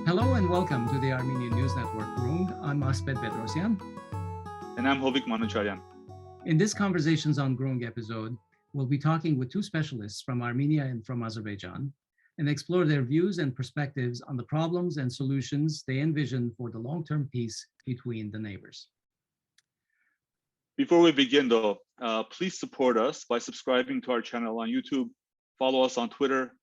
Hello and welcome to the Armenian News Network Groong. I'm Poghosyan. And I'm Hovik Manucharyan. In this Conversations on Groong episode, we'll be talking with two specialists from Armenia and from Azerbaijan and explore their views and perspectives on the problems and solutions they envision for the long-term peace between the neighbors. Before we begin though, please support us by subscribing to our channel on YouTube, follow us on Twitter.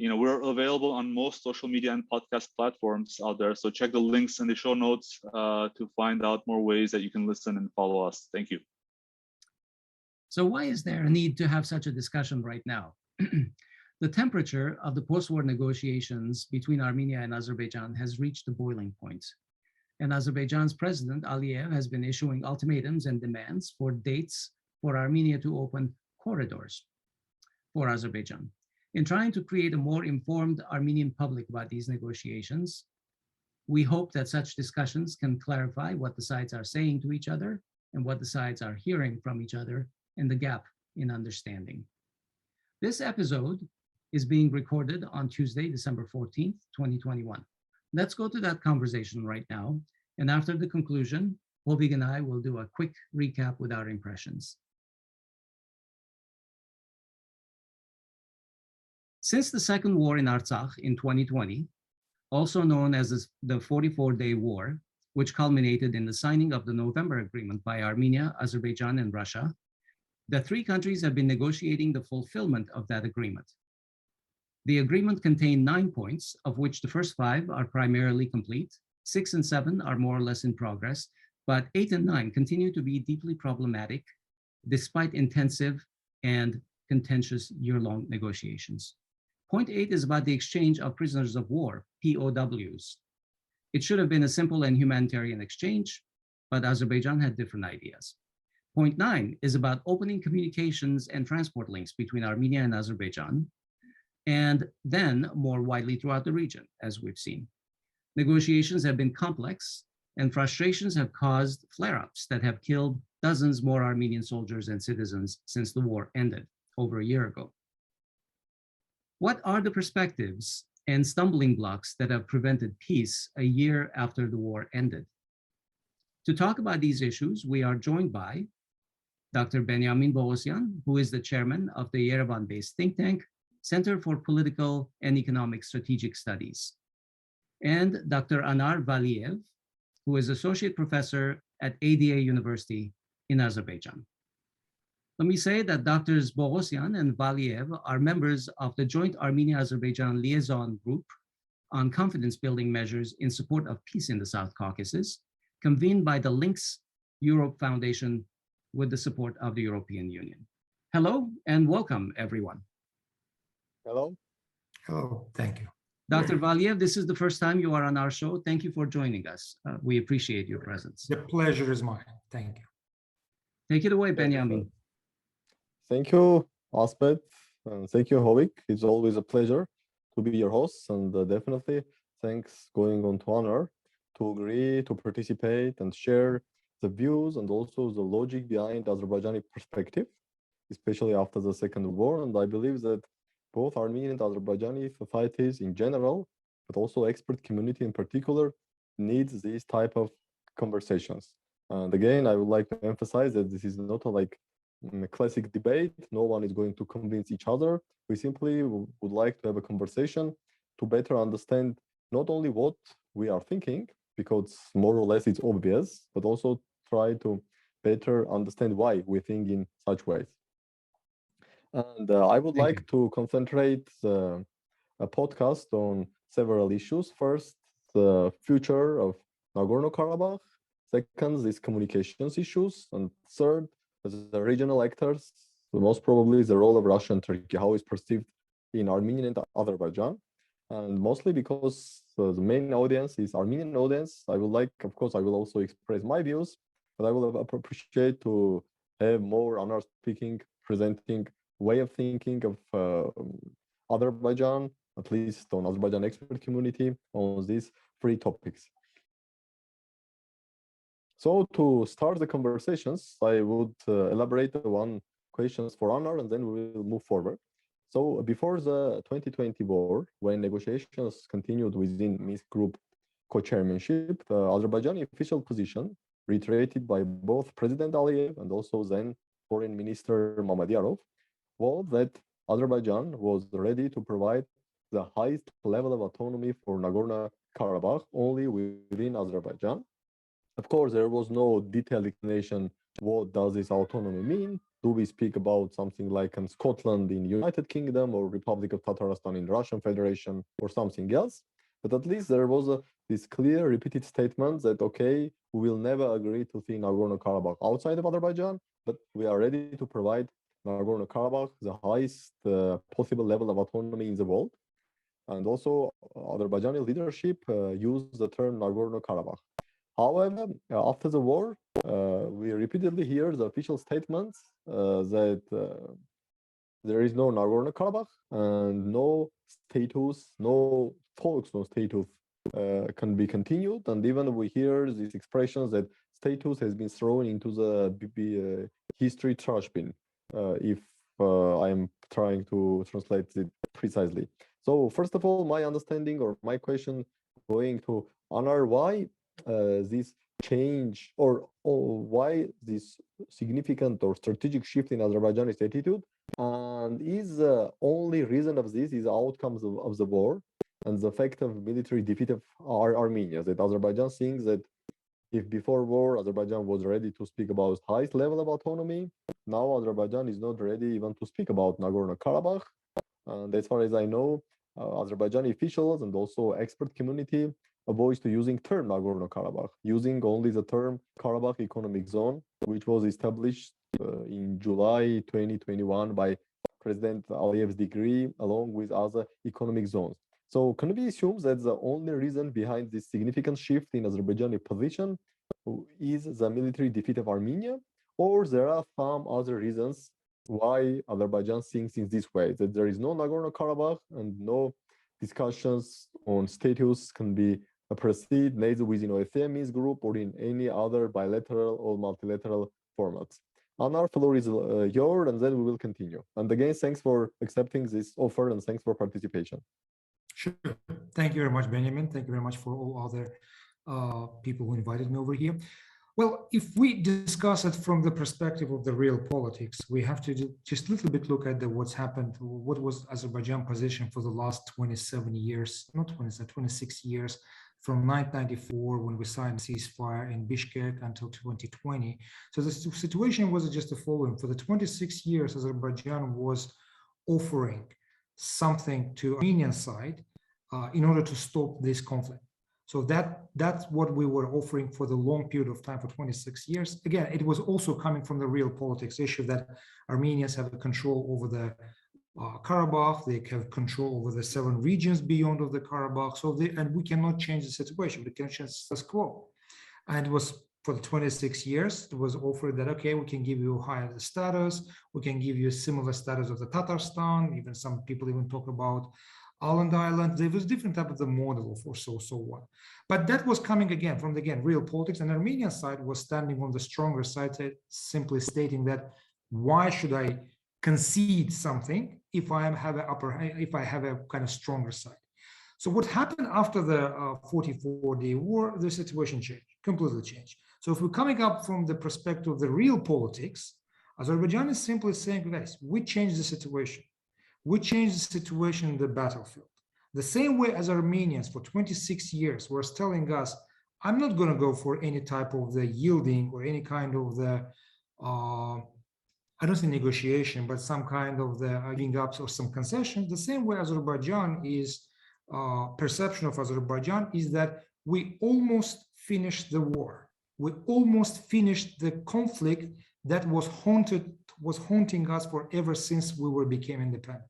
We're available on most social media and podcast platforms out there. So check the links in the show notes to find out more ways that you can listen and follow us. Thank you. So why is there a need to have such a discussion right now? The temperature of the post-war negotiations between Armenia and Azerbaijan has reached the boiling point. And Azerbaijan's president, Aliyev, has been issuing ultimatums and demands for dates for Armenia to open corridors for Azerbaijan. In trying to create a more informed Armenian public about these negotiations, we hope that such discussions can clarify what the sides are saying to each other and what the sides are hearing from each other and the gap in understanding. This episode is being recorded on Tuesday, December 14th, 2021. Let's go to that conversation right now. And after the conclusion, Hovik and I will do a quick recap with our impressions. Since the second war in Artsakh in 2020, also known as the 44-day war, which culminated in the signing of the November agreement by Armenia, Azerbaijan, and Russia, the three countries have been negotiating the fulfillment of that agreement. The agreement contained 9 points, of which the first 5 are primarily complete, 6 and 7 are more or less in progress, but 8 and 9 continue to be deeply problematic despite intensive and contentious year-long negotiations. Point 8 is about the exchange of prisoners of war, POWs. It should have been a simple and humanitarian exchange, but Azerbaijan had different ideas. Point 9 is about opening communications and transport links between Armenia and Azerbaijan, and then more widely throughout the region, as we've seen. Negotiations have been complex, and frustrations have caused flare-ups that have killed dozens more Armenian soldiers and citizens since the war ended over a year ago. What are the perspectives and stumbling blocks that have prevented peace a year after the war ended? To talk about these issues, we are joined by Dr. Benyamin, who is the chairman of the Yerevan-based think tank, Center for Political and Economic Strategic Studies, and Dr. Anar Valiyev, who is associate professor at ADA University in Azerbaijan. Let me say that Drs. Poghosyan and Valiyev are members of the Joint Armenia-Azerbaijan Liaison Group on Confidence Building Measures in Support of Peace in the South Caucasus, convened by the Links Europe Foundation with the support of the European Union. Hello and welcome, everyone. Hello. Hello, thank you. Dr. Valiyev, this is the first time you are on our show. Thank you for joining us. We appreciate your presence. The pleasure is mine. Thank you. Take it away, Benyamin. Thank you, Aspet, and thank you, Hovik. It's always a pleasure to be your host, and definitely thanks going on to Anar to agree to participate and share the views and also the logic behind Azerbaijani perspective, especially after the Second War. And I believe that both Armenian and Azerbaijani societies in general, but also expert community in particular, needs these type of conversations. And again, I would like to emphasize that this is not a classic debate. No one is going to convince each other. We simply would like to have a conversation to better understand not only what we are thinking, because more or less it's obvious, but also try to better understand why we think in such ways. And I would like to concentrate a podcast on several issues. First, the future of Nagorno-Karabakh. Second, these communications issues. And third, the regional actors, most probably the role of Russia and Turkey, how it's perceived in Armenian and Azerbaijan. And mostly because the main audience is Armenian audience, I would like, of course, I will also express my views, but I will appreciate to have more Anar speaking, presenting way of thinking of Azerbaijan, at least on Azerbaijan expert community on these 3 topics. So to start the conversations, I would elaborate one questions for Anar, and then we will move forward. So before the 2020 war, when negotiations continued within Minsk Group co-chairmanship, the Azerbaijani official position, reiterated by both President Aliyev and also then Foreign Minister Mamedyarov, was that Azerbaijan was ready to provide the highest level of autonomy for Nagorno-Karabakh only within Azerbaijan. Of course, there was no detailed explanation. What does this autonomy mean? Do we speak about something like Scotland in United Kingdom or Republic of Tatarstan in Russian Federation or something else? But at least there was this clear repeated statement that, okay, we will never agree to see Nagorno-Karabakh outside of Azerbaijan, but we are ready to provide Nagorno-Karabakh the highest possible level of autonomy in the world. And also, Azerbaijani leadership used the term Nagorno-Karabakh. However, after the war, we repeatedly hear the official statements that there is no Nagorno-Karabakh and no status, no talks on status can be continued. And even we hear these expressions that status has been thrown into the history trash bin, if I am trying to translate it precisely. So first of all, my understanding or my question going to Anar, why this change or why this significant or strategic shift in Azerbaijani's attitude, and is the only reason of this is the outcomes of the war and the fact of military defeat of Armenia, that Azerbaijan thinks that if before war Azerbaijan was ready to speak about highest level of autonomy, now Azerbaijan is not ready even to speak about Nagorno-Karabakh. And as far as I know, Azerbaijani officials and also expert community avoids to using term Nagorno-Karabakh, using only the term Karabakh Economic Zone, which was established in July 2021 by President Aliyev's decree, along with other economic zones. So can we assume that the only reason behind this significant shift in Azerbaijani position is the military defeat of Armenia, or there are some other reasons why Azerbaijan thinks in this way, that there is no Nagorno-Karabakh and no discussions on status can be proceed neither within OSCE group or in any other bilateral or multilateral formats. Anar, floor is yours, and then we will continue. And again, thanks for accepting this offer and thanks for participation. Sure. Thank you very much, Benjamin. Thank you very much for all other people who invited me over here. Well, if we discuss it from the perspective of the real politics, we have to just a little bit look at what's happened, what was Azerbaijan's position for the last 27 years, not 27, 26 years, from 1994 when we signed ceasefire in Bishkek until 2020. So the situation was just the following. For the 26 years, Azerbaijan was offering something to Armenian side in order to stop this conflict. So that's what we were offering for the long period of time, for 26 years. Again, it was also coming from the real politics issue that Armenians have a control over the Karabakh, they have control over the 7 regions beyond of the Karabakh. So and we cannot change the situation, we can change the status quo. And it was for the 26 years, it was offered that, okay, we can give you higher status, we can give you a similar status of the Tatarstan, even some people even talk about Island. There was different type of the model for so what. But that was coming again from real politics, and the Armenian side was standing on the stronger side, simply stating that why should I concede something if I have a kind of stronger side. So what happened after the 44-day war, the situation changed, completely changed. So if we're coming up from the perspective of the real politics, Azerbaijan is simply saying, guys, we changed the situation. We changed the situation in the battlefield. The same way as Armenians for 26 years were telling us, I'm not going to go for any type of the yielding or any kind of the, I don't say negotiation, but some kind of the giving up or some concessions. The same way Azerbaijan is, perception of Azerbaijan is that we almost finished the war. We almost finished the conflict that was haunting us for ever since we became independent.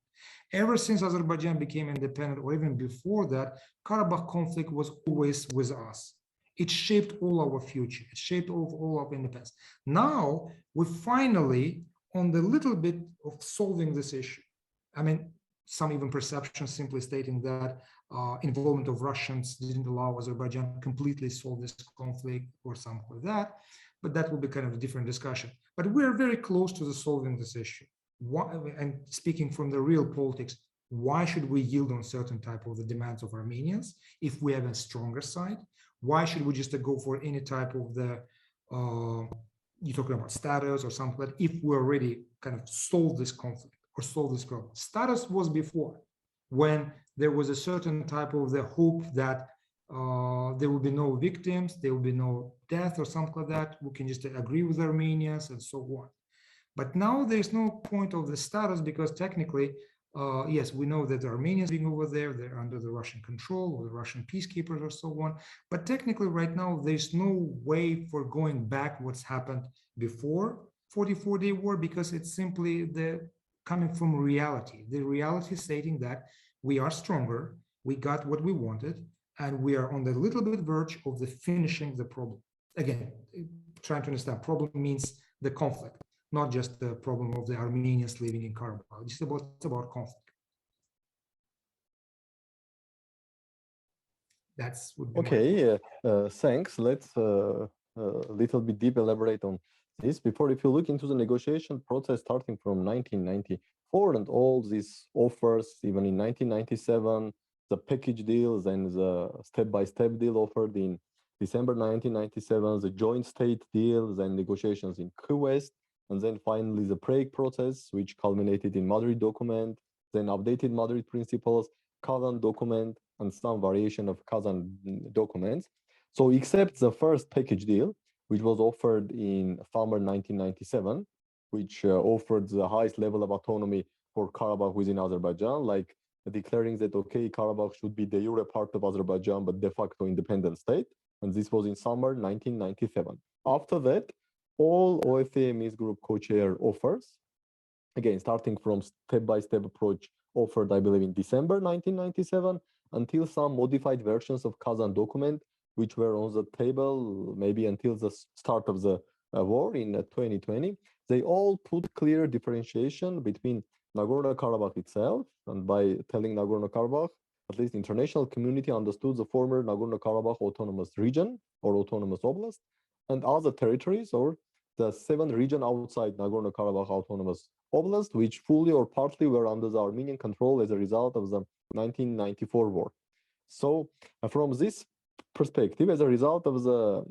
Ever since Azerbaijan became independent, or even before that, Karabakh conflict was always with us. It shaped all our future. It shaped all our independence. Now, we finally on the little bit of solving this issue. I mean, some even perceptions simply stating that involvement of Russians didn't allow Azerbaijan to completely solve this conflict or something like that, but that will be kind of a different discussion. But we're very close to solving this issue. why, and speaking from the real politics, why should we yield on certain type of the demands of Armenians if we have a stronger side? Why should we just go for any type of the, you're talking about status or something like that, if we already kind of solve this conflict or solve this problem? Status was before, when there was a certain type of the hope that there will be no victims, there will be no death or something like that. We can just agree with Armenians and so on. But now there's no point of the status, because technically, yes, we know that the Armenians being over there, they're under the Russian control or the Russian peacekeepers or so on. But technically right now, there's no way for going back what's happened before 44-day war, because it's simply the coming from reality. The reality stating that we are stronger, we got what we wanted, and we are on the little bit verge of the finishing the problem. Again, trying to understand, problem means the conflict, not just the problem of the Armenians living in Karabakh. It's about conflict. That's would be okay. Thanks. Let's a little bit deep elaborate on this. Before, if you look into the negotiation process starting from 1994 and all these offers, even in 1997, the package deals and the step-by-step deal offered in December 1997, the joint state deals and negotiations in Kuwait, and then finally the Prague process, which culminated in Madrid document, then updated Madrid principles, Kazan document, and some variation of Kazan documents. So except the first package deal, which was offered in summer 1997, which offered the highest level of autonomy for Karabakh within Azerbaijan, like declaring that, okay, Karabakh should be de jure part of Azerbaijan, but de facto independent state. And this was in summer 1997. After that, all OFA Minsk Group co-chair offers, again, starting from step-by-step approach offered, I believe, in December 1997, until some modified versions of Kazan document, which were on the table maybe until the start of the war in 2020. They all put clear differentiation between Nagorno-Karabakh itself, and by telling Nagorno-Karabakh, at least international community understood the former Nagorno-Karabakh autonomous region or autonomous oblast, and other territories, or the 7 regions outside Nagorno-Karabakh autonomous oblast, which fully or partly were under the Armenian control as a result of the 1994 war. So from this perspective, as a result of the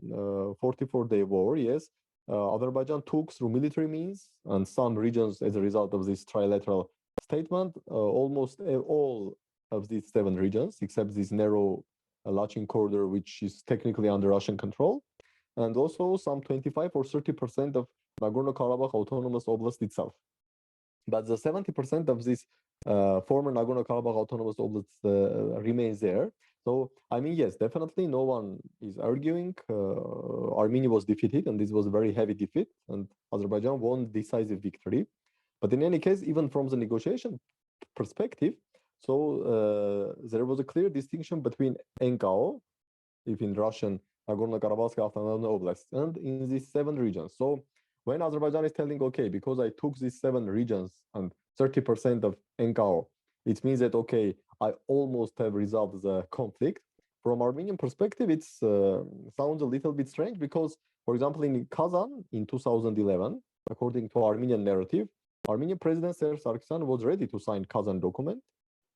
44-day war, yes, Azerbaijan took through military means and some regions as a result of this trilateral statement, almost all of these 7 regions, except this narrow Lachin corridor, which is technically under Russian control, and also some 25 or 30% of Nagorno-Karabakh autonomous oblast itself. But the 70% of this former Nagorno-Karabakh autonomous oblast remains there. So, I mean, yes, definitely no one is arguing. Armenia was defeated, and this was a very heavy defeat, and Azerbaijan won decisive victory. But in any case, even from the negotiation perspective, so there was a clear distinction between NKO, if in Russian, Nagorno-Karabakh Autonomous Oblast, and in these 7 regions. So when Azerbaijan is telling, okay, because I took these 7 regions and 30% of NKO, it means that, okay, I almost have resolved the conflict. From Armenian perspective, it sounds a little bit strange because, for example, in Kazan in 2011, according to Armenian narrative, Armenian President Serge Sargsyan was ready to sign Kazan document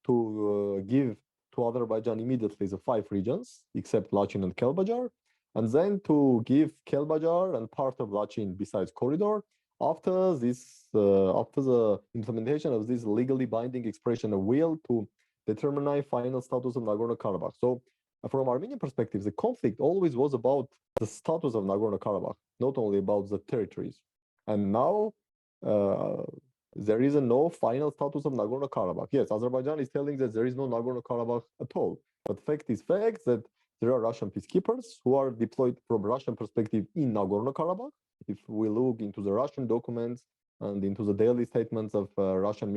to give to Azerbaijan immediately the 5 regions, except Lachin and Kelbajar, and then to give Kelbajar and part of Lachin besides corridor. After this, after the implementation of this legally binding expression of will to determine final status of Nagorno-Karabakh. So from Armenian perspective, the conflict always was about the status of Nagorno-Karabakh, not only about the territories. And now there is no final status of Nagorno-Karabakh. Yes, Azerbaijan is telling that there is no Nagorno-Karabakh at all. But fact is fact that there are Russian peacekeepers who are deployed from Russian perspective in Nagorno-Karabakh. If we look into the Russian documents and into the daily statements of Russian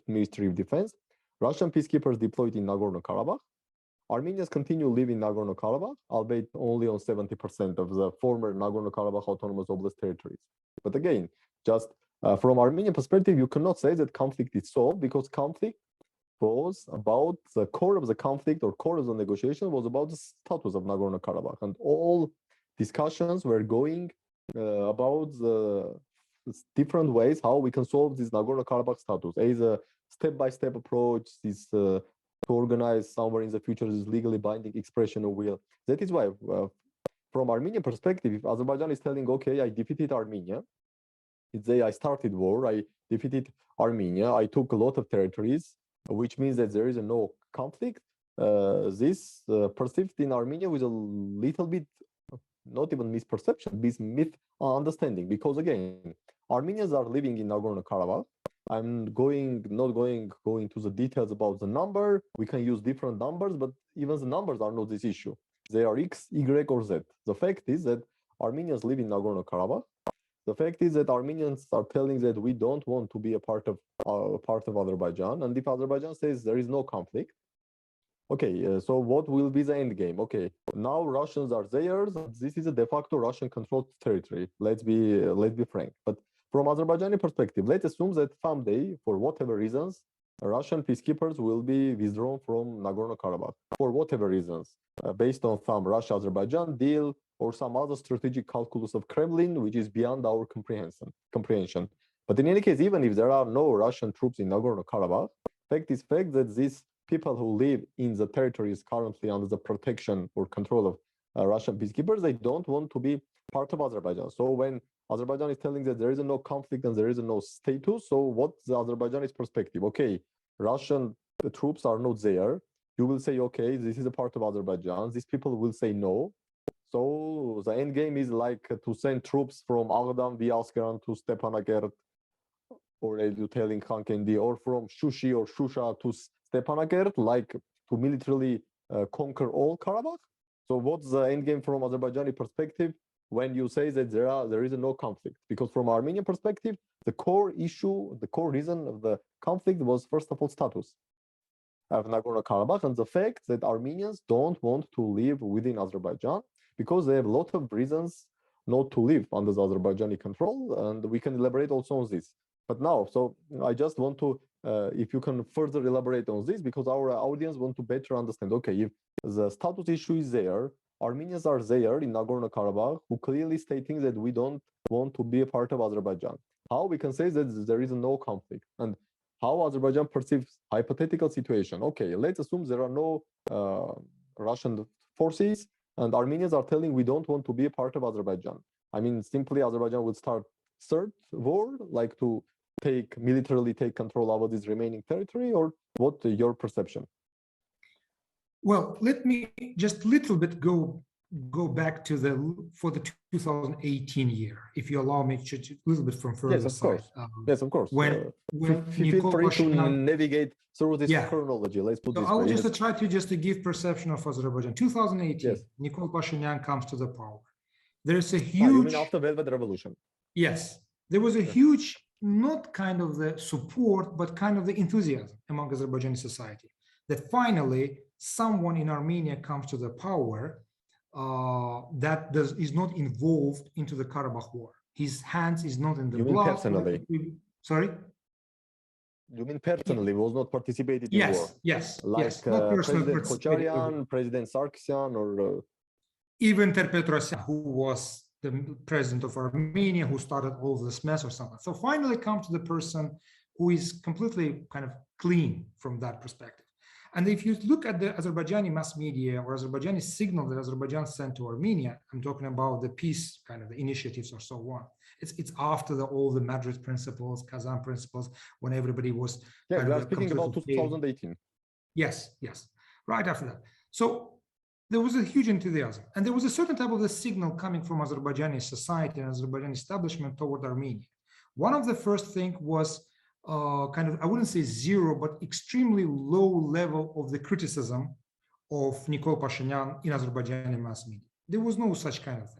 Ministry of Defense, Russian peacekeepers deployed in Nagorno-Karabakh. Armenians continue living in Nagorno-Karabakh, albeit only on 70% of the former Nagorno-Karabakh autonomous oblast territories. But again, just from Armenian perspective, you cannot say that conflict is solved, because conflict was about the core of the conflict, or core of the negotiation was about the status of Nagorno-Karabakh, and all discussions were going about the different ways how we can solve this Nagorno-Karabakh status. Is a step-by-step approach, is to organize somewhere in the future this legally binding expression of will. That is why, from Armenian perspective, if Azerbaijan is telling, okay, I defeated Armenia, it's I started war, I defeated Armenia, I took a lot of territories, which means that there is no conflict. This perceived in Armenia with a little bit, not even misperception, this myth understanding, because again, Armenians are living in Nagorno-Karabakh. I'm not going into the details about the number. We can use different numbers, but even the numbers are not this issue. They are X, Y, or Z. The fact is that Armenians live in Nagorno-Karabakh. The fact is that Armenians are telling that we don't want to be a part of Azerbaijan, and if Azerbaijan says there is no conflict, okay, so what will be the end game? Okay, now Russians are theirs. This is a de facto Russian-controlled territory. Let's be frank. But from Azerbaijani perspective, let's assume that someday, for whatever reasons, Russian peacekeepers will be withdrawn from Nagorno-Karabakh for whatever reasons, based on some Russia-Azerbaijan deal or some other strategic calculus of Kremlin, which is beyond our comprehension. But in any case, even if there are no Russian troops in Nagorno-Karabakh, fact is fact that these people who live in the territories currently under the protection or control of Russian peacekeepers, they don't want to be part of Azerbaijan. So when Azerbaijan is telling that there is no conflict and there is no status, so what's the Azerbaijani's perspective? Okay, Russian troops are not there. You will say, okay, this is a part of Azerbaijan. These people will say no. So the end game is like to send troops from Agdam via Askeran to Stepanakert, or as you telling Khankendi, or from Shushi or Shusha to Stepanakert, like to militarily conquer all Karabakh. So what's the end game from Azerbaijani perspective when you say that there is no conflict? Because from Armenian perspective, the core issue, the core reason of the conflict was first of all status of Nagorno-Karabakh and the fact that Armenians don't want to live within Azerbaijan because they have a lot of reasons not to live under the Azerbaijani control, and we can elaborate also on this. But now, so I just want to, if you can further elaborate on this, because our audience want to better understand, okay, if the status issue is there, Armenians are there in Nagorno-Karabakh who clearly stating that we don't want to be a part of Azerbaijan. How we can say that there is no conflict, and how Azerbaijan perceives hypothetical situation? Okay, let's assume there are no Russian forces, and Armenians are telling we don't want to be a part of Azerbaijan. I mean, simply Azerbaijan would start third war, like to militarily take control over this remaining territory, or what your perception? Well, let me just a little bit go back to the 2018 year, if you allow me to a little bit from further. Yes, of course. Yes, of course. When feel free to navigate through this chronology. Let's put this. I will just try to give perception of Azerbaijan. 2018, yes. Nikol Pashinyan comes to the power. There's a huge. You mean after Velvet Revolution? Yes, there was a huge, not kind of the support, but kind of the enthusiasm among Azerbaijani society that finally someone in Armenia comes to the power that is not involved into the Karabakh war. His hands is not in the blood. You mean personally? Sorry? You mean personally was not participated in war? Yes, like yes. Not President Poghosyan, President Sargsyan, or even Ter-Petrosyan, who was the president of Armenia, who started all this mess or something. So finally comes to the person who is completely kind of clean from that perspective. And if you look at the Azerbaijani mass media or Azerbaijani signal that Azerbaijan sent to Armenia, I'm talking about the peace kind of the initiatives or so on. It's after all the Madrid principles, Kazan principles, when everybody was. Yeah, we are speaking about 2018. Yes, right after that. So there was a huge enthusiasm, and there was a certain type of the signal coming from Azerbaijani society and Azerbaijani establishment toward Armenia. One of the first thing was kind of, I wouldn't say zero, but extremely low level of the criticism of Nikol Pashinyan in Azerbaijani mass media. There was no such kind of thing.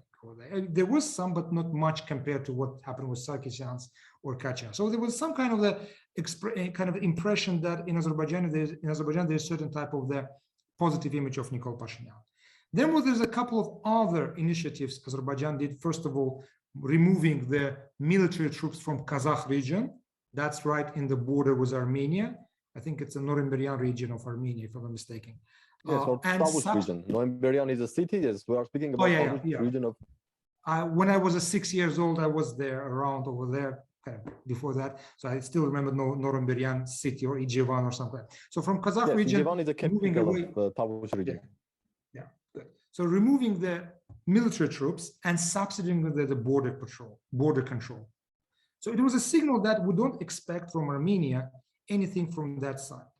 There was some, but not much compared to what happened with Sarkisyan's or Kachan. So there was some kind of the impression that in Azerbaijan there's certain type of the positive image of Nikol Pashinyan. Then there's a couple of other initiatives Azerbaijan did. First of all, removing the military troops from Kazakh region. That's right in the border with Armenia. I think it's the Norimberyan region of Armenia, if I'm not mistaken. Yes, or Tavush region. Norimberyan is a city. Yes, we are speaking about Tavush region of. when I was 6 years old, I was there around over there kind of before that. So I still remember Norumberyan city or Yerevan or something. So from Kazakh Yes, region, Yerevan is a capital of Tavush region. Yeah, good. So removing the military troops and subsidizing the border control. So it was a signal that we don't expect from Armenia anything from that side.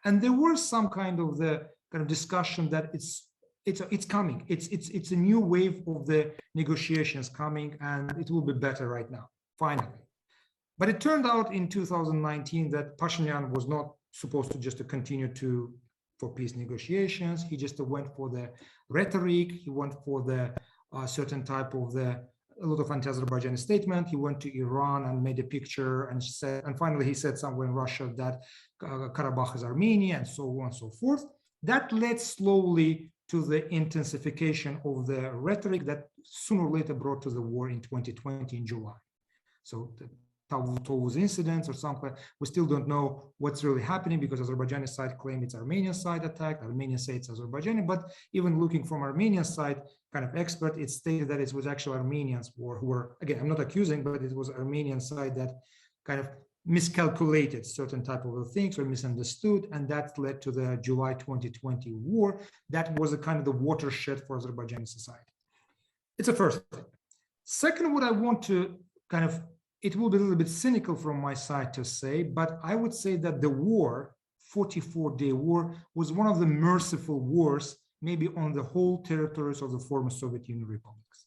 And there was some kind of discussion that it's coming. It's a new wave of the negotiations coming, and it will be better right now, finally. But it turned out in 2019 that Pashinyan was not supposed to just continue for peace negotiations. He just went for the rhetoric. He went for the certain type of a lot of anti-Azerbaijani statement. He went to Iran and made a picture and finally he said somewhere in Russia that Karabakh is Armenia and so on and so forth. That led slowly to the intensification of the rhetoric that sooner or later brought to the war in 2020 in July. So the Tavuz incidents or something, we still don't know what's really happening because Azerbaijani side claim it's Armenian side attack, Armenian say it's Azerbaijani, but even looking from Armenian side kind of expert, it stated that it was actually Armenians who were, again, I'm not accusing, but it was Armenian side that kind of miscalculated certain type of things or misunderstood, and that led to the July 2020 war. That was a kind of the watershed for Azerbaijani society. It's a first thing. Second, what I want to it will be a little bit cynical from my side to say, but I would say that the war, 44-day war, was one of the merciful wars, maybe on the whole territories of the former Soviet Union republics.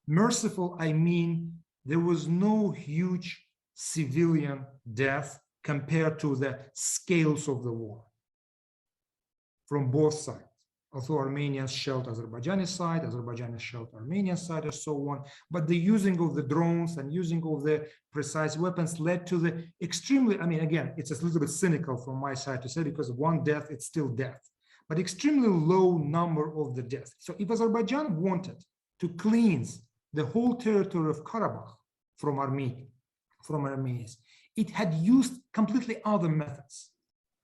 Merciful, I mean, there was no huge civilian death compared to the scales of the war from both sides. Although Armenians shelled Azerbaijani side, Azerbaijani shelled Armenian side, and so on. But the using of the drones and using of the precise weapons led to the extremely, I mean, again, it's a little bit cynical from my side to say because one death, it's still death, but extremely low number of the deaths. So if Azerbaijan wanted to cleanse the whole territory of Karabakh from Armenians, it had used completely other methods,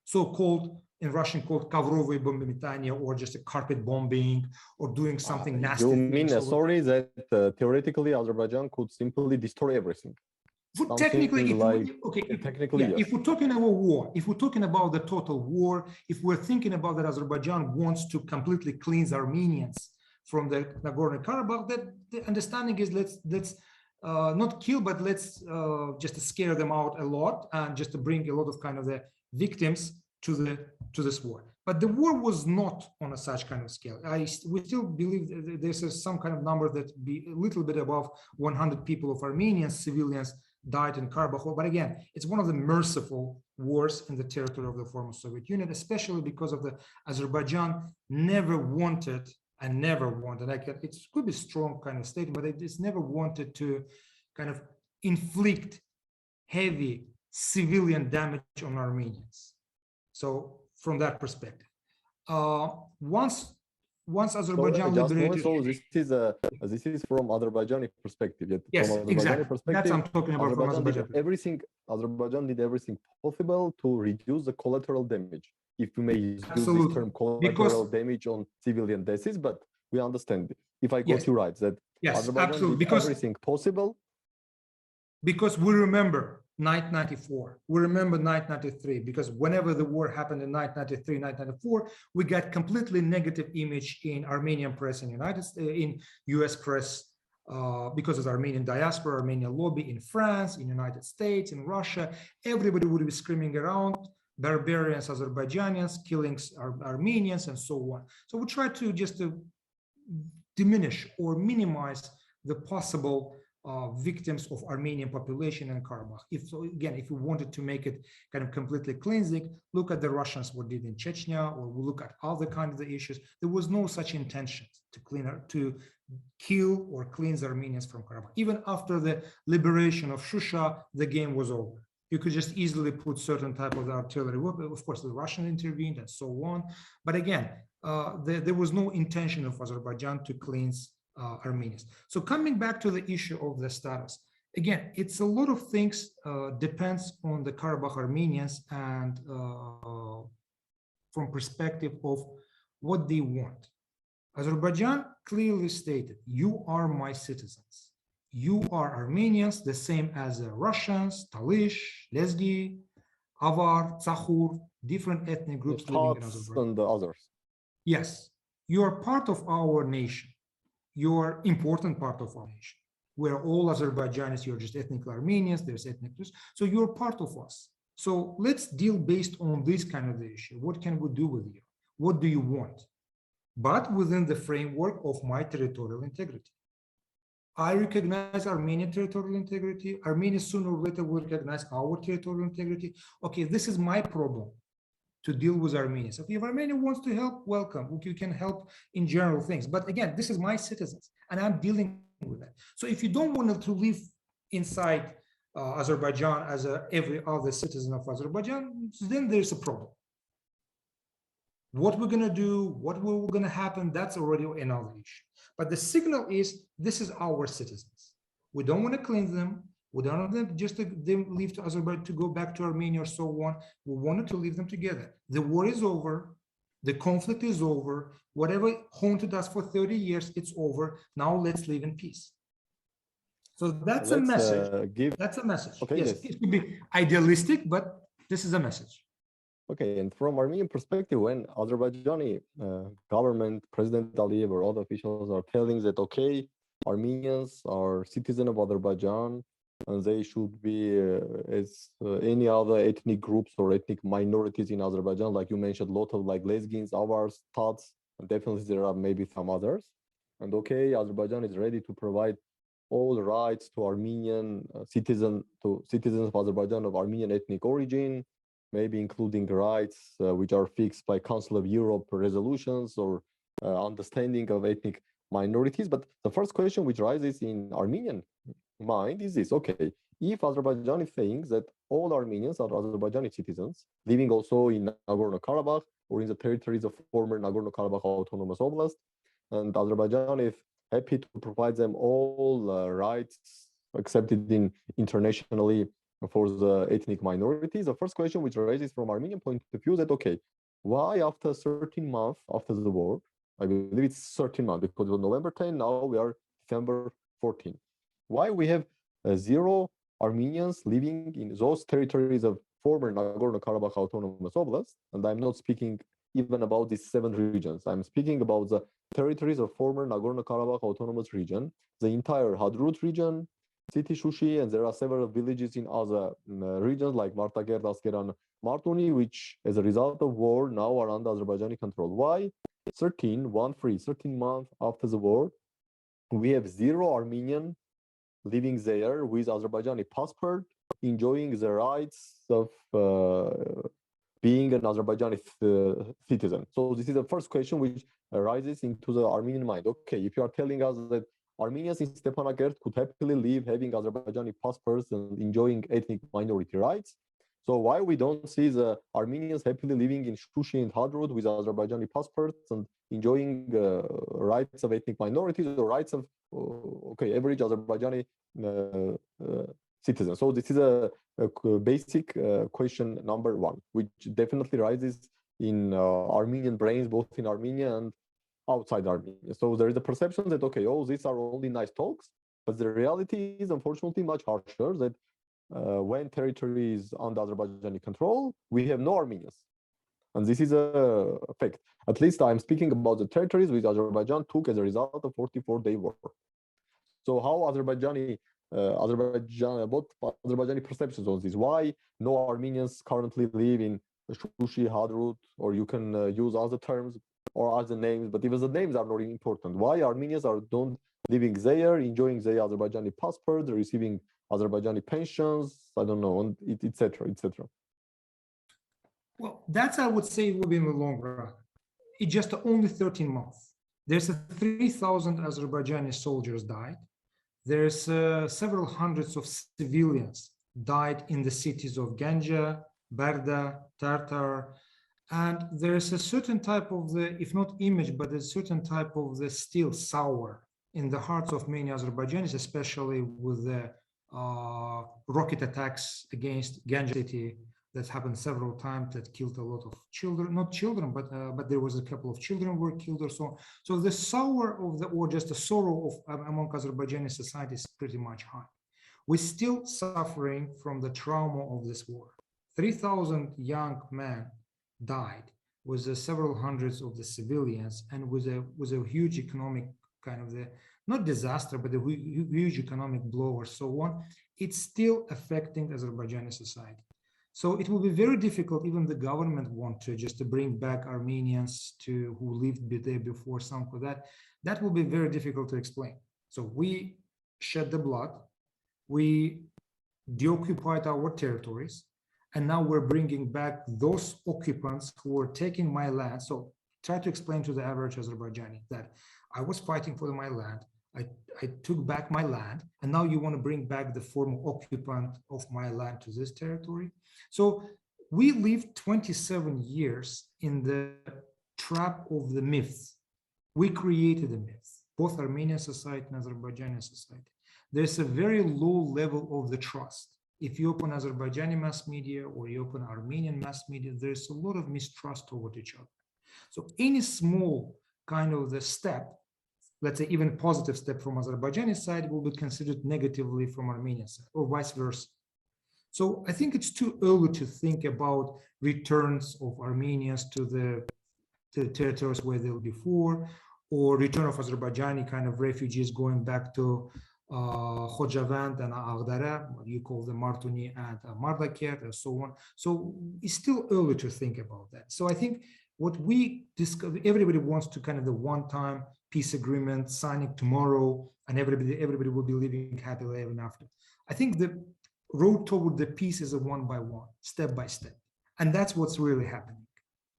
so-called in Russian called Kovrovye bombometanie, or just a carpet bombing, or doing something nasty. You mean, sorry, that theoretically Azerbaijan could simply destroy everything? Technically, Technically, yes. If we're talking about war, if we're talking about the total war, if we're thinking about that Azerbaijan wants to completely cleanse Armenians from the Nagorno-Karabakh, that the understanding is let's not kill, but let's just scare them out a lot and just to bring a lot of kind of the victims to this war. But the war was not on such kind of scale. We still believe that there's some kind of number that be a little bit above 100 people of Armenian civilians died in Karabakh. But again, it's one of the merciful wars in the territory of the former Soviet Union, especially because of the Azerbaijan never wanted, it could be strong kind of statement, but it's never wanted to kind of inflict heavy civilian damage on Armenians. So from that perspective, once Azerbaijan liberated, so this is from Azerbaijani perspective. Yet yes, from Azerbaijani exactly. perspective, That's what I'm talking about. Azerbaijan did everything possible to reduce the collateral damage, if you may use this term, collateral damage on civilian deaths. But we understand, if I got you right, that Azerbaijan did everything possible. Because we remember 1994, we remember 1993, because whenever the war happened in 1993, 1994, we got completely negative image in Armenian press in in US press, because of the Armenian diaspora, Armenian lobby in France, in United States, in Russia. Everybody would be screaming around, barbarians, Azerbaijanians, killing Armenians, and so on. So we try to just diminish or minimize the possible victims of Armenian population in Karabakh. If we wanted to make it kind of completely cleansing, look at the Russians what did in Chechnya, or we look at other kind of the issues. There was no such intention to kill or cleanse Armenians from Karabakh. Even after the liberation of Shusha, the game was over. You could just easily put certain type of artillery weapon. Of course, the Russians intervened and so on. But again, there was no intention of Azerbaijan to cleanse Armenians. So coming back to the issue of the status, again, it's a lot of things depends on the Karabakh Armenians and from perspective of what they want. Azerbaijan clearly stated, you are my citizens. You are Armenians, the same as Russians, Talish, Lezgi, Avar, Tsakhur, different ethnic groups living in Azerbaijan. And the others. Yes, you are part of our nation. You are important part of our nation. We're all Azerbaijanis, you're just ethnically Armenians, there's ethnic Jews. So you're part of us. So let's deal based on this kind of the issue. What can we do with you? What do you want? But within the framework of my territorial integrity. I recognize Armenian territorial integrity. Armenia sooner or later will recognize our territorial integrity. Okay, this is my problem to deal with Armenia. So if Armenia wants to help, welcome. You can help in general things. But again, this is my citizens, and I'm dealing with that. So if you don't want to live inside Azerbaijan as every other citizen of Azerbaijan, then there's a problem. What we're going to do, what will going to happen, that's already another issue. But the signal is, this is our citizens. We don't want to cleanse them. We don't want them just to leave to Azerbaijan to go back to Armenia or so on. We wanted to leave them together. The war is over. The conflict is over. Whatever haunted us for 30 years, it's over. Now let's live in peace. So that's a message. That's a message. Okay, yes, it could be idealistic, but this is a message. Okay, and from Armenian perspective, when Azerbaijani government, President Aliyev or other officials are telling that, okay, Armenians are citizens of Azerbaijan and they should be as any other ethnic groups or ethnic minorities in Azerbaijan, like you mentioned, a lot of like Lezgins, Avars, Tats, and definitely there are maybe some others. And okay, Azerbaijan is ready to provide all the rights to Armenian citizens of Azerbaijan of Armenian ethnic origin, maybe including rights which are fixed by Council of Europe resolutions or understanding of ethnic minorities. But the first question which rises in Armenian mind is this: okay, if Azerbaijan is saying that all Armenians are Azerbaijani citizens living also in Nagorno-Karabakh or in the territories of former Nagorno-Karabakh Autonomous Oblast, and Azerbaijan is happy to provide them all rights accepted internationally for the ethnic minorities, the first question which raises from Armenian point of view is that, okay, why after 13 months after the war, I believe it's 13 months because it was November 10, now we are December 14. Why we have 0 Armenians living in those territories of former Nagorno-Karabakh Autonomous Oblast, and I'm not speaking even about these 7 regions. I'm speaking about the territories of former Nagorno-Karabakh Autonomous Region, the entire Hadrut region, city Shushi, and there are several villages in other regions like Martagerd, Askeran, Martuni, which as a result of war now are under Azerbaijani control. Why 13 months after the war, we have 0 Armenian living there with Azerbaijani passport, enjoying the rights of being an Azerbaijani citizen? So this is the first question which arises into the Armenian mind. Okay, if you are telling us that Armenians in Stepanakert could happily live having Azerbaijani passports and enjoying ethnic minority rights, so why we don't see the Armenians happily living in Shushi and Hadrut with Azerbaijani passports and enjoying rights of ethnic minorities or rights of average Azerbaijani citizens? So this is a basic question number 1, which definitely rises in Armenian brains, both in Armenia and outside Armenia. So there is a perception that, okay, oh, these are only nice talks, but the reality is unfortunately much harsher, that when territory is under Azerbaijani control, we have no Armenians. And this is a fact. At least I'm speaking about the territories which Azerbaijan took as a result of 44-day war. So how Azerbaijani perceptions on this? Why no Armenians currently live in Shushi, Hadrut, or you can use other terms or other names, but even the names are not important. Why Armenians are don't living there, enjoying their Azerbaijani passport, receiving Azerbaijani pensions, I don't know, etc., etc. Well, that's, I would say, will be in the long run. It's just only 13 months. There's 3,000 Azerbaijani soldiers died. There's several hundreds of civilians died in the cities of Ganja, Barda, Tartar, and there's a certain type of the, if not image, but a certain type of the still sour in the hearts of many Azerbaijanis, especially with the rocket attacks against Ganja city That's happened several times, that killed a lot of children, not children, but there was a couple of children were killed or so. So the just the sorrow of among Azerbaijani society is pretty much high. We're still suffering from the trauma of this war. 3,000 young men died, with several hundreds of the civilians, and with a huge economic kind of not disaster, but a huge economic blow or so on. It's still affecting Azerbaijani society. So it will be very difficult, even the government want to just to bring back Armenians who lived there before, something like that. That will be very difficult to explain. So we shed the blood, we deoccupied our territories, and now we're bringing back those occupants who were taking my land. So try to explain to the average Azerbaijani that I was fighting for my land, I took back my land, and now you want to bring back the former occupant of my land to this territory. So we lived 27 years in the trap of the myths. We created the myths, both Armenian society and Azerbaijani society. There's a very low level of the trust. If you open Azerbaijani mass media or you open Armenian mass media, there's a lot of mistrust toward each other. So any small kind of the step, let's say even positive step from Azerbaijani side, will be considered negatively from Armenian side, or vice versa. So I think it's too early to think about returns of Armenians to the territories where they were before, or return of Azerbaijani kind of refugees going back to Khojavand and Aghdara, what you call the Martuni and Mardaker, and so on. So it's still early to think about that. So I think what we discover, everybody wants to kind of the one-time peace agreement, signing tomorrow, and everybody will be living happily ever after. I think the road toward the peace is a one by one, step by step. And that's what's really happening.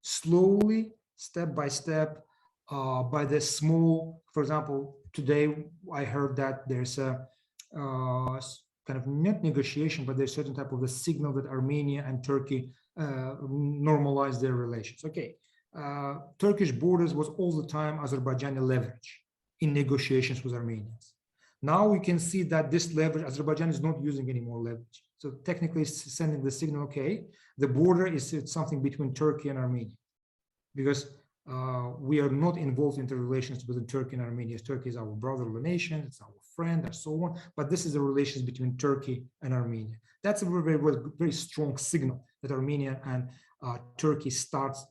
Slowly, step by step, by the small, for example, today I heard that there's a kind of not negotiation, but there's a certain type of a signal that Armenia and Turkey normalize their relations. Okay, Turkish borders was all the time Azerbaijani leverage in negotiations with Armenians. Now we can see that this leverage, Azerbaijan is not using any more leverage. So technically it's sending the signal, okay, the border is something between Turkey and Armenia, because we are not involved in the relations between Turkey and Armenia. Turkey is our brotherly nation, it's our friend, and so on. But this is the relations between Turkey and Armenia. That's a very strong signal that Armenia and Turkey starts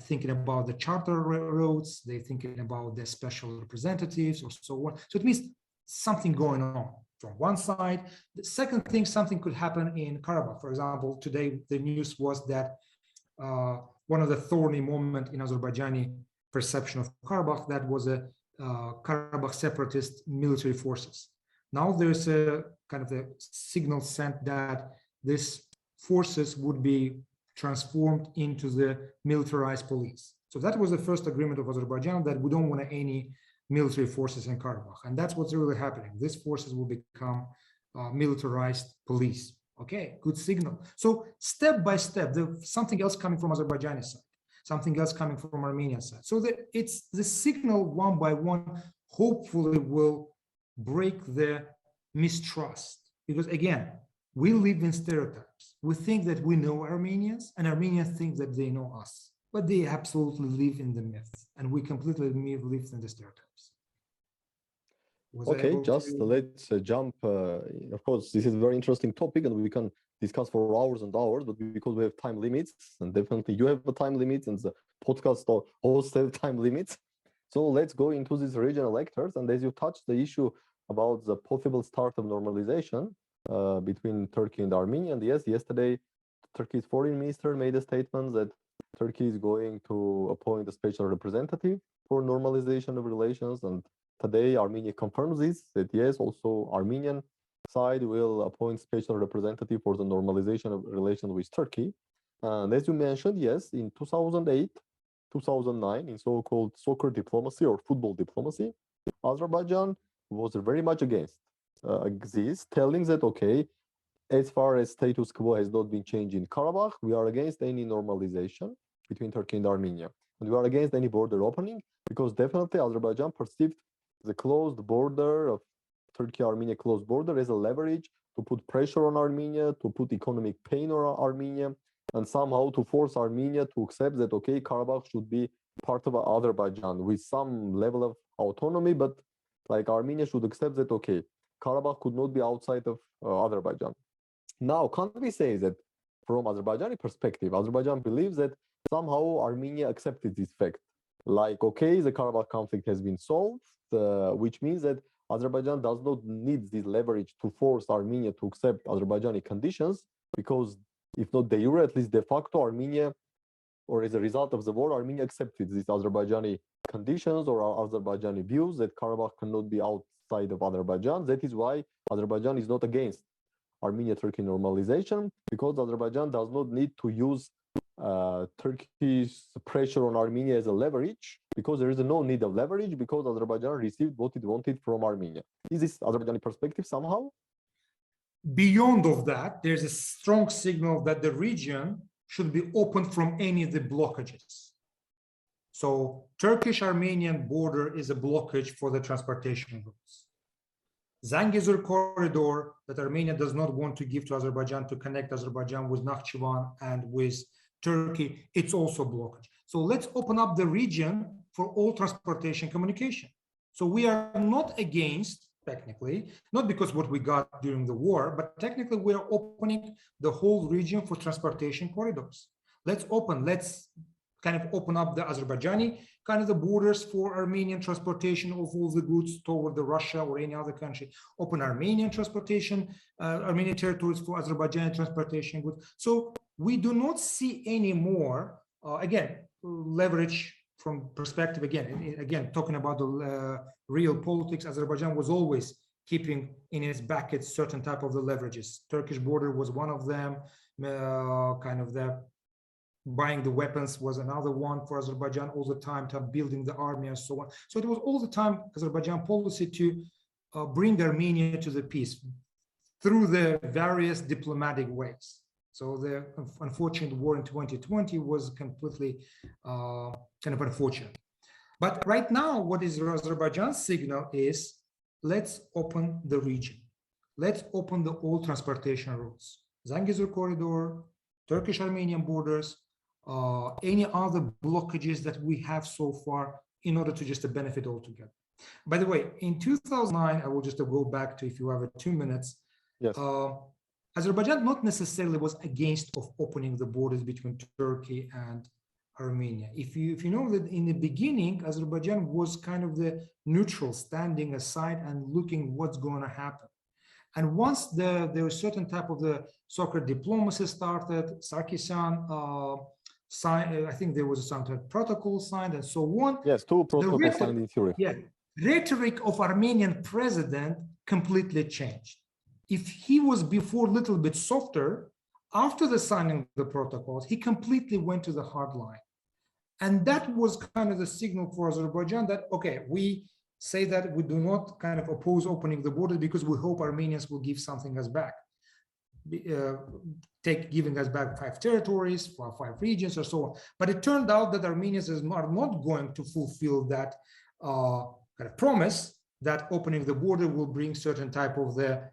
thinking about the charter roads. They're thinking about the special representatives or so on. So it means something going on from one side. The second thing, something could happen in Karabakh. For example, today the news was that one of the thorny moments in Azerbaijani perception of Karabakh, that was a Karabakh separatist military forces. Now there's a kind of a signal sent that these forces would be transformed into the militarized police. So that was the first agreement of Azerbaijan, that we don't want any military forces in Karabakh. And that's what's really happening. These forces will become militarized police. Okay, good signal. So step by step, there's something else coming from Azerbaijani side, something else coming from Armenian side. So it's the signal one by one, hopefully will break the mistrust. Because again, we live in stereotypes. We think that we know Armenians, and Armenians think that they know us. But they absolutely live in the myths, and we completely live in the stereotypes. Okay, just let's jump. Of course, this is a very interesting topic, and we can discuss for hours and hours, but because we have time limits, and definitely you have a time limit, and the podcast also have time limits. So let's go into these regional actors. And as you touched the issue about the possible start of normalization between Turkey and Armenia, and yes, yesterday, Turkey's foreign minister made a statement that Turkey is going to appoint a special representative for normalization of relations. And today, Armenia confirms this, that yes, also Armenian side will appoint special representative for the normalization of relations with Turkey. And as you mentioned, yes, in 2008, 2009, in so-called soccer diplomacy or football diplomacy, Azerbaijan was very much against this, telling that, okay, as far as status quo has not been changed in Karabakh, we are against any normalization between Turkey and Armenia. And we are against any border opening, because definitely Azerbaijan perceived the closed border of Turkey-Armenia closed border as a leverage to put pressure on Armenia, to put economic pain on Armenia, and somehow to force Armenia to accept that, okay, Karabakh should be part of Azerbaijan with some level of autonomy, but like Armenia should accept that, okay, Karabakh could not be outside of Azerbaijan. Now, can't we say that from Azerbaijani perspective, Azerbaijan believes that somehow Armenia accepted this fact? Like, okay, the Karabakh conflict has been solved, which means that Azerbaijan does not need this leverage to force Armenia to accept Azerbaijani conditions, because if not de jure, at least de facto, Armenia, or as a result of the war, Armenia accepted these Azerbaijani conditions or Azerbaijani views that Karabakh cannot be outside of Azerbaijan. That is why Azerbaijan is not against Armenia-Turkey normalization, because Azerbaijan does not need to use Turkey's pressure on Armenia as a leverage, because there is no need of leverage, because Azerbaijan received what it wanted from Armenia. Is this Azerbaijani perspective somehow? Beyond of that, there's a strong signal that the region should be open from any of the blockages. So Turkish-Armenian border is a blockage for the transportation routes. Zangezur corridor that Armenia does not want to give to Azerbaijan to connect Azerbaijan with Nakhchivan and with Turkey, it's also a blockage. So let's open up the region for all transportation communication. So we are not against, technically, not because what we got during the war, but technically we are opening the whole region for transportation corridors. Let's kind of open up the Azerbaijani kind of the borders for Armenian transportation of all the goods toward the Russia or any other country, open Armenian transportation, Armenian territories for Azerbaijani transportation goods. So we do not see any more, again, leverage from perspective, again, talking about the real politics. Azerbaijan was always keeping in its buckets certain type of the leverages. Turkish border was one of them, kind of the buying the weapons was another one for Azerbaijan all the time, to building the army and so on. So it was all the time Azerbaijan policy to bring Armenia to the peace through the various diplomatic ways. So the unfortunate war in 2020 was completely kind of unfortunate. But right now, what is Azerbaijan's signal is, let's open the region. Let's open the old transportation routes. Zangezur corridor, Turkish-Armenian borders, any other blockages that we have so far in order to just benefit all together. By the way, in 2009, I will just go back to, if you have 2 minutes. Yes. Azerbaijan not necessarily was against of opening the borders between Turkey and Armenia. If you know that in the beginning, Azerbaijan was kind of the neutral, standing aside and looking what's going to happen. And once there was certain type of the soccer diplomacy started, Sarkisyan signed, I think there was some type of protocol signed and so on. Yes, 2 protocols signed in theory. Yeah, rhetoric of Armenian president completely changed. If he was before a little bit softer, after the signing of the protocols, he completely went to the hard line. And that was kind of the signal for Azerbaijan that, okay, we say that we do not kind of oppose opening the border because we hope Armenians will give something us back, giving us back 5 territories, 5 regions or so on. But it turned out that Armenians are not going to fulfill that kind of promise that opening the border will bring certain type of the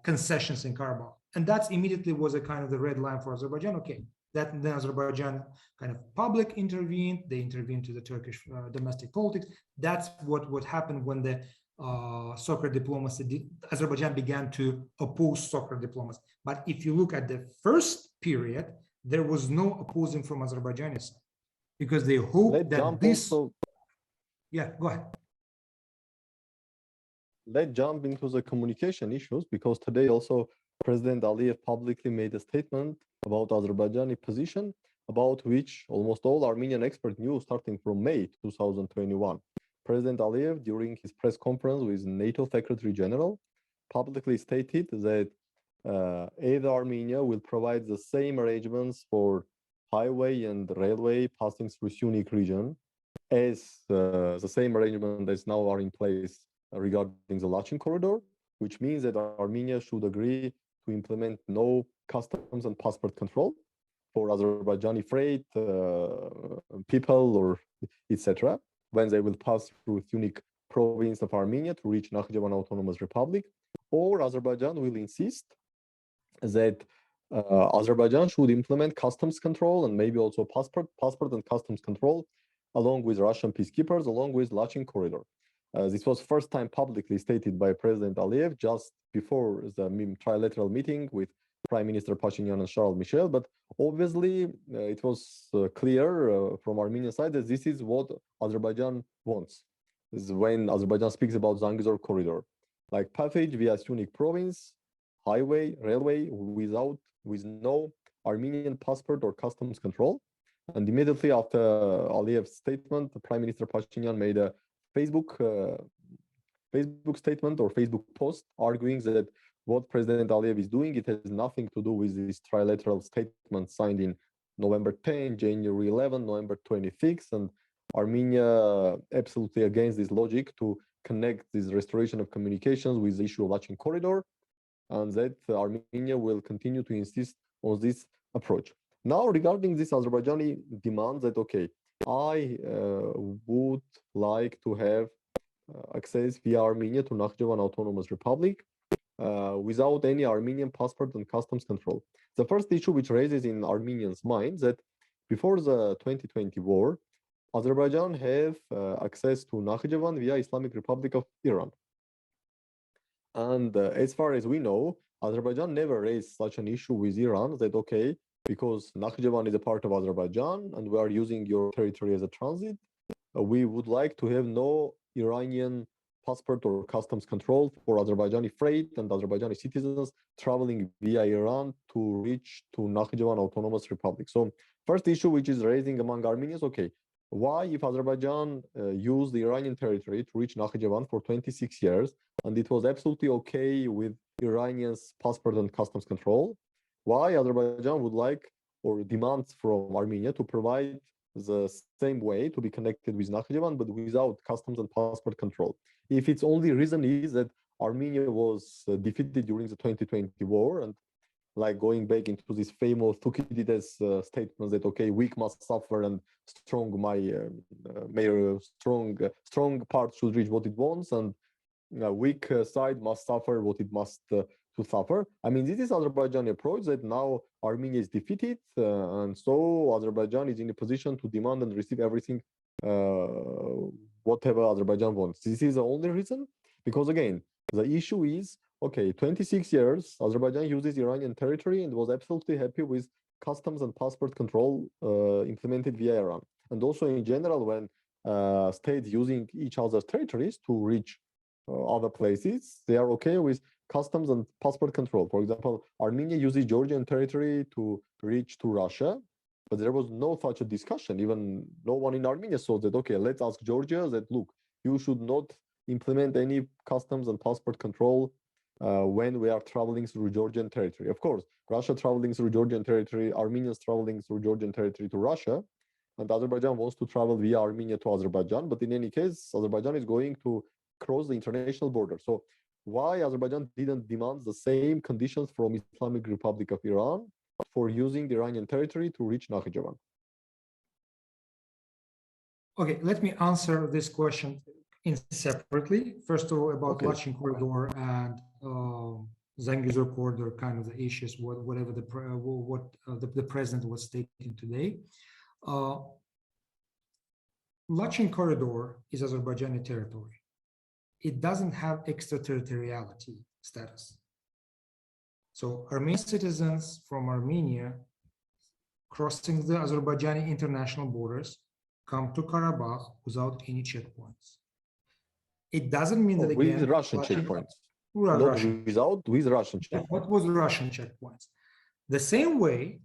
concessions in Karabakh. And that immediately was a kind of the red line for Azerbaijan. Okay, that then Azerbaijan kind of public intervened, they intervened to the Turkish domestic politics. That's what happened when the soccer diplomacy, Azerbaijan began to oppose soccer diplomacy. But if you look at the first period, there was no opposing from Azerbaijani side, because they hoped that this... Yeah, go ahead. Let's jump into the communication issues, because today also President Aliyev publicly made a statement about Azerbaijani position, about which almost all Armenian experts knew starting from May 2021. President Aliyev, during his press conference with NATO Secretary General, publicly stated that either Armenia will provide the same arrangements for highway and railway passing through Sunik region as the same arrangement that now are in place regarding the Lachin corridor, which means that Armenia should agree to implement no customs and passport control for Azerbaijani freight, people, or etc., when they will pass through Sunik province of Armenia to reach Nakhchivan Autonomous Republic. or Azerbaijan will insist that Azerbaijan should implement customs control and maybe also passport and customs control along with Russian peacekeepers, along with Lachin corridor. This was first time publicly stated by President Aliyev just before the trilateral meeting with Prime Minister Pashinyan and Charles Michel, but obviously it was clear from Armenian side that this is what Azerbaijan wants. This is when Azerbaijan speaks about Zangezur corridor, like passage via Syunik province, highway, railway, with no Armenian passport or customs control. And immediately after Aliyev's statement, the Prime Minister Pashinyan made a Facebook statement or Facebook post arguing that what President Aliyev is doing, it has nothing to do with this trilateral statement signed in November 10, January 11, November 26, and Armenia absolutely against this logic to connect this restoration of communications with the issue of Lachin corridor, and that Armenia will continue to insist on this approach. Now, regarding this Azerbaijani demand that, okay, I would like to have access via Armenia to Nakhchivan Autonomous Republic without any Armenian passport and customs control. The first issue which raises in Armenians' minds that before the 2020 war, Azerbaijan have access to Nakhchivan via Islamic Republic of Iran. And as far as we know, Azerbaijan never raised such an issue with Iran that, okay, because Nakhchivan is a part of Azerbaijan and we are using your territory as a transit, we would like to have no Iranian passport or customs control for Azerbaijani freight and Azerbaijani citizens traveling via Iran to reach to Nakhchivan Autonomous Republic. So first issue which is raising among Armenians, okay, why if Azerbaijan used the Iranian territory to reach Nakhchivan for 26 years and it was absolutely okay with Iranians passport and customs control, why Azerbaijan would like or demands from Armenia to provide the same way to be connected with Nakhchivan, but without customs and passport control? If its only reason is that Armenia was defeated during the 2020 war, and like going back into this famous Thukydides statement that, okay, weak must suffer and strong strong part should reach what it wants, and weak side must suffer what it must to suffer. I mean, this is Azerbaijani approach that now Armenia is defeated, and so Azerbaijan is in a position to demand and receive everything, whatever Azerbaijan wants. This is the only reason, because again, the issue is, okay, 26 years, Azerbaijan uses Iranian territory and was absolutely happy with customs and passport control implemented via Iran. And also in general, when states using each other's territories to reach other places, they are okay with customs and passport control. For example, Armenia uses Georgian territory to reach to Russia, but there was no such a discussion. Even no one in Armenia saw that, okay, let's ask Georgia that, look, you should not implement any customs and passport control when we are traveling through Georgian territory. Of course, Russia traveling through Georgian territory, Armenians traveling through Georgian territory to Russia, and Azerbaijan wants to travel via Armenia to Azerbaijan. But in any case, Azerbaijan is going to cross the international border. So why Azerbaijan didn't demand the same conditions from Islamic Republic of Iran for using the Iranian territory to reach Nakhchivan? Okay, let me answer this question separately. First of all, about Lachin corridor and Zangezur corridor, kind of the issues, whatever the president was stating today. Lachin corridor is Azerbaijani territory. It doesn't have extraterritoriality status. So Armenian citizens from Armenia crossing the Azerbaijani international borders come to Karabakh without any checkpoints. It doesn't mean that again, with Russian checkpoints. Not Russian. with Russian checkpoints. What was Russian checkpoints? The same way,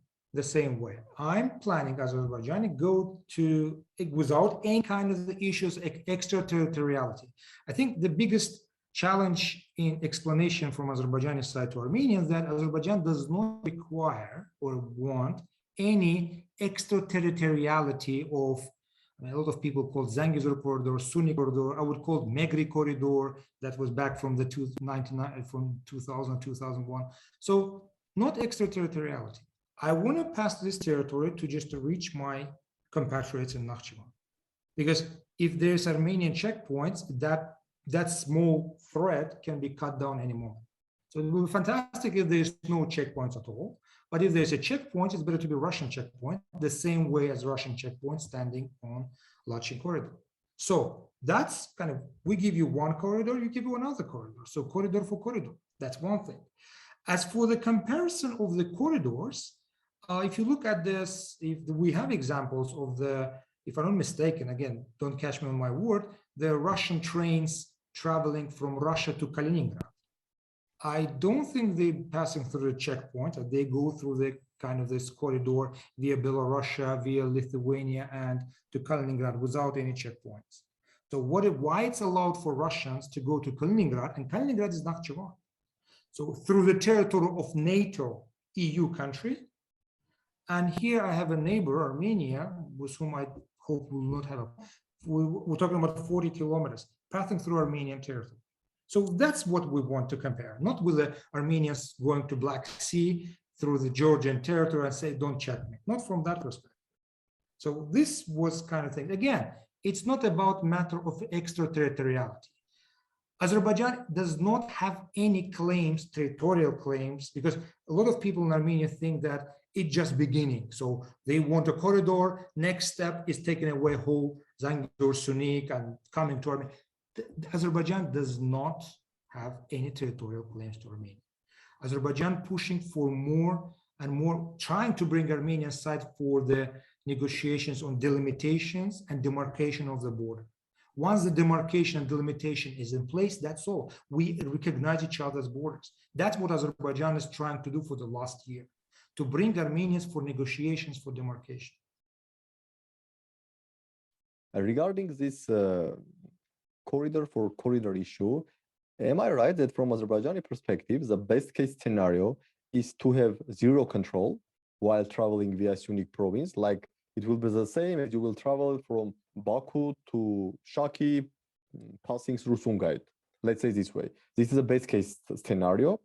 I'm planning Azerbaijani go to without any kind of the issues extraterritoriality. I think the biggest challenge in explanation from Azerbaijani side to Armenians that Azerbaijan does not require or want any extraterritoriality of, a lot of people call Zangezur corridor, Sunni corridor. I would call Megri corridor that was back from the 2000, 2001. So not extraterritoriality. I want to pass this territory to just to reach my compatriots in Nakhchivan. Because if there's Armenian checkpoints, that small threat can be cut down any moment. So it will be fantastic if there's no checkpoints at all. But if there's a checkpoint, it's better to be Russian checkpoint, the same way as Russian checkpoint standing on Lachin corridor. So that's kind of, we give you one corridor, you give you another corridor. So corridor for corridor, that's one thing. As for the comparison of the corridors, if you look at this, if we have examples of the, if I'm not mistaken, again, don't catch me on my word, the Russian trains traveling from Russia to Kaliningrad. I don't think they're passing through the checkpoint. They go through the kind of this corridor via Belarus, via Lithuania, and to Kaliningrad without any checkpoints. So why it's allowed for Russians to go to Kaliningrad, and Kaliningrad is Nakhchivan. So through the territory of NATO EU country. And here I have a neighbor, Armenia, with whom I hope we will not have we're talking about 40 kilometers passing through Armenian territory. So that's what we want to compare, not with the Armenians going to Black Sea through the Georgian territory and say, don't check me, not from that perspective. So this was kind of thing. Again, it's not about matter of extraterritoriality. Azerbaijan does not have any claims, territorial claims, because a lot of people in Armenia think that it's just beginning. So they want a corridor. Next step is taking away whole Zangur, Sunik, and coming to Armenia. Azerbaijan does not have any territorial claims to Armenia. Azerbaijan pushing for more and more, trying to bring Armenian side for the negotiations on delimitations and demarcation of the border. Once the demarcation and delimitation is in place, that's all. We recognize each other's borders. That's what Azerbaijan is trying to do for the last year, to bring Armenians for negotiations for demarcation. Regarding this corridor for corridor issue, am I right that from Azerbaijani perspective, the best case scenario is to have zero control while traveling via Sunik province? Like it will be the same as you will travel from Baku to Shaki, passing through Sumgait. Let's say this way. This is a best case scenario.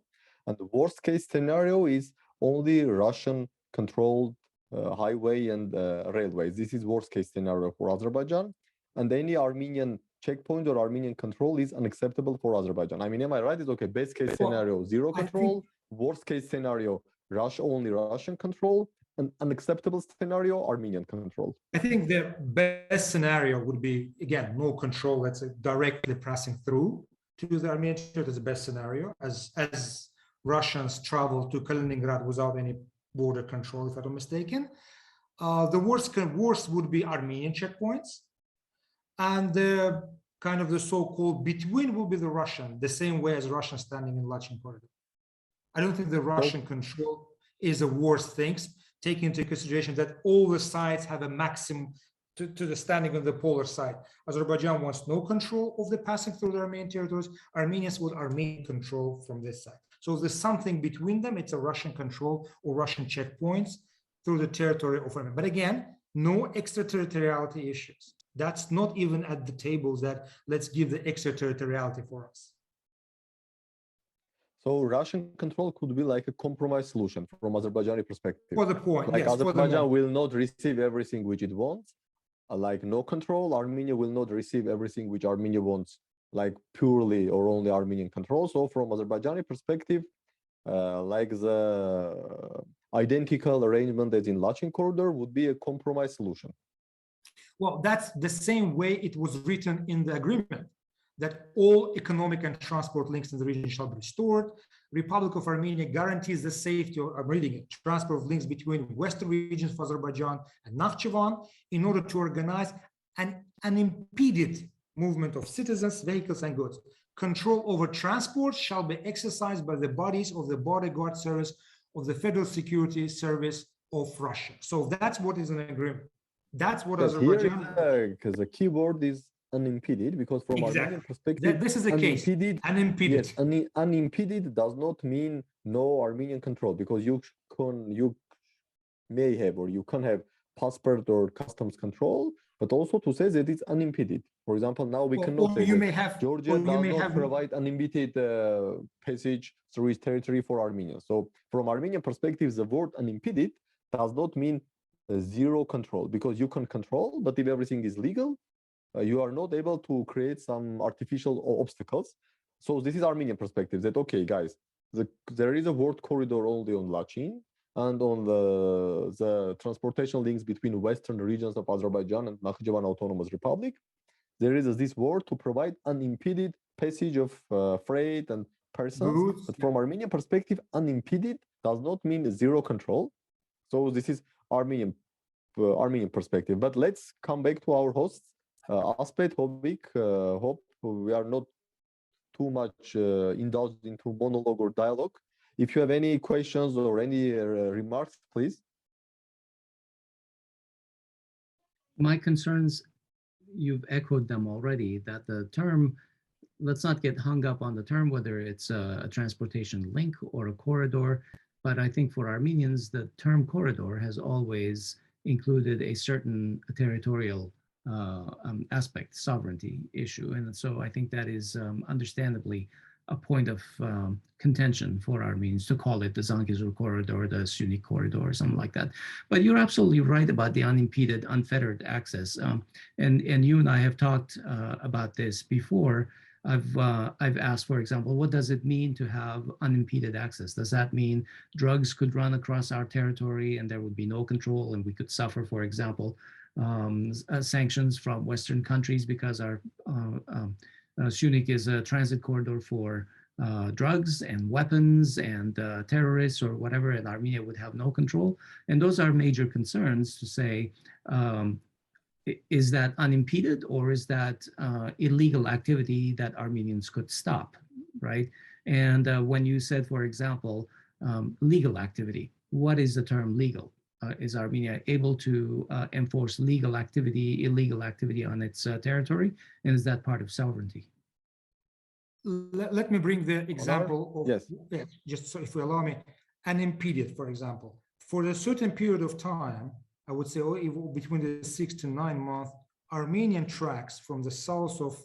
And the worst case scenario is only Russian controlled highway and railways. This is worst case scenario for Azerbaijan. And any Armenian checkpoint or Armenian control is unacceptable for Azerbaijan. I mean, am I right? It's okay. Best case scenario, zero control. Worst case scenario, only Russian control. And unacceptable scenario, Armenian control. I think the best scenario would be, again, no control, let's say directly passing through to the Armenian territory. That's the best scenario, as Russians travel to Kaliningrad without any border control, if I'm not mistaken. The worst would be Armenian checkpoints. And the kind of the so-called between will be the Russian, the same way as Russian standing in Lachin corridor. I don't think the Russian control is the worst things, taking into consideration that all the sides have a maximum to the standing on the polar side. Azerbaijan wants no control of the passing through the Armenian territories. Armenians want Armenian control from this side. So if there's something between them, it's a Russian control or Russian checkpoints through the territory of Armenia. But again, no extraterritoriality issues. That's not even at the tables that let's give the extraterritoriality for us. So Russian control could be like a compromise solution from Azerbaijani perspective. For the point, like yes, Azerbaijan will not receive everything which it wants, like no control. Armenia will not receive everything which Armenia wants, like purely or only Armenian control. So from Azerbaijani perspective, like the identical arrangement as in Lachin corridor would be a compromise solution. Well, that's the same way it was written in the agreement, that all economic and transport links in the region shall be restored. Republic of Armenia guarantees the safety of, I'm reading it, transport of links between western regions of Azerbaijan and Nakhchivan in order to organize an unimpeded movement of citizens, vehicles, and goods. Control over transport shall be exercised by the bodies of the bodyguard service of the Federal Security Service of Russia. So that's what is an agreement. That's what Azerbaijan. Because the key word is unimpeded, because from Armenian perspective, this is the case. Unimpeded. Yes, unimpeded does not mean no Armenian control, because you may have or you can have passport or customs control, but also to say that it's unimpeded. For example, now we cannot say Georgia does not provide unimpeded passage through its territory for Armenia. So from Armenian perspective, the word unimpeded does not mean zero control, because you can control, but if everything is legal, you are not able to create some artificial obstacles. So this is Armenian perspective that, okay, guys, there is a world corridor only on Lachin and on the transportation links between western regions of Azerbaijan and Nakhchivan Autonomous Republic. There is this word to provide unimpeded passage of freight and persons. Goods, But from Armenian perspective, unimpeded does not mean zero control. So this is Armenian perspective. But let's come back to our hosts, Aspet, Hovik. Hope we are not too much indulged into monologue or dialogue. If you have any questions or any remarks, please. My concerns, you've echoed them already, that the term, let's not get hung up on the term, whether it's a transportation link or a corridor, but I think for Armenians, the term corridor has always included a certain territorial aspect, sovereignty issue. And so I think that is understandably a point of contention for Armenians to call it the Zangezur corridor, the Sunik corridor, or something like that. But you're absolutely right about the unimpeded, unfettered access. And you and I have talked about this before. I've asked, for example, what does it mean to have unimpeded access? Does that mean drugs could run across our territory and there would be no control and we could suffer, for example, sanctions from Western countries because our Sunik is a transit corridor for drugs and weapons and terrorists or whatever, and Armenia would have no control? And those are major concerns to say, is that unimpeded or is that illegal activity that Armenians could stop, right? And when you said, for example, legal activity, what is the term legal? Is Armenia able to enforce legal activity, illegal activity on its territory? And is that part of sovereignty? Let me bring the example of, yes, just so if you allow me, unimpeded, for example. For a certain period of time, I would say between the 6 to 9 months, Armenian tracks from the south of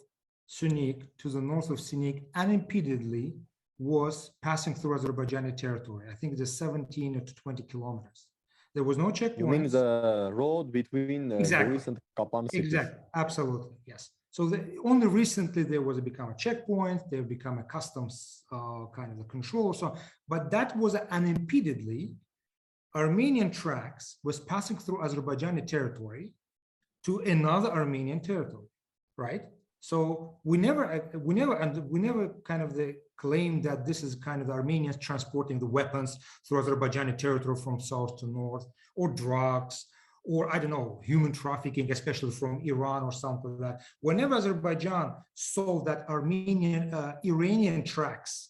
Sunik to the north of Sunik unimpededly was passing through Azerbaijani territory. I think it is 17 to 20 kilometers. There was no checkpoints. You mean the road between Exactly. Goris and Kapan cities? Exactly, absolutely, yes. So only recently there was become a checkpoint, there become a customs kind of a control. So, but that was unimpededly, Armenian tracks was passing through Azerbaijani territory to another Armenian territory, right? So we never kind of claim that this is kind of the Armenians transporting the weapons through Azerbaijani territory from south to north, or drugs, or I don't know, human trafficking, especially from Iran or something like that. Whenever Azerbaijan saw that Iranian tracks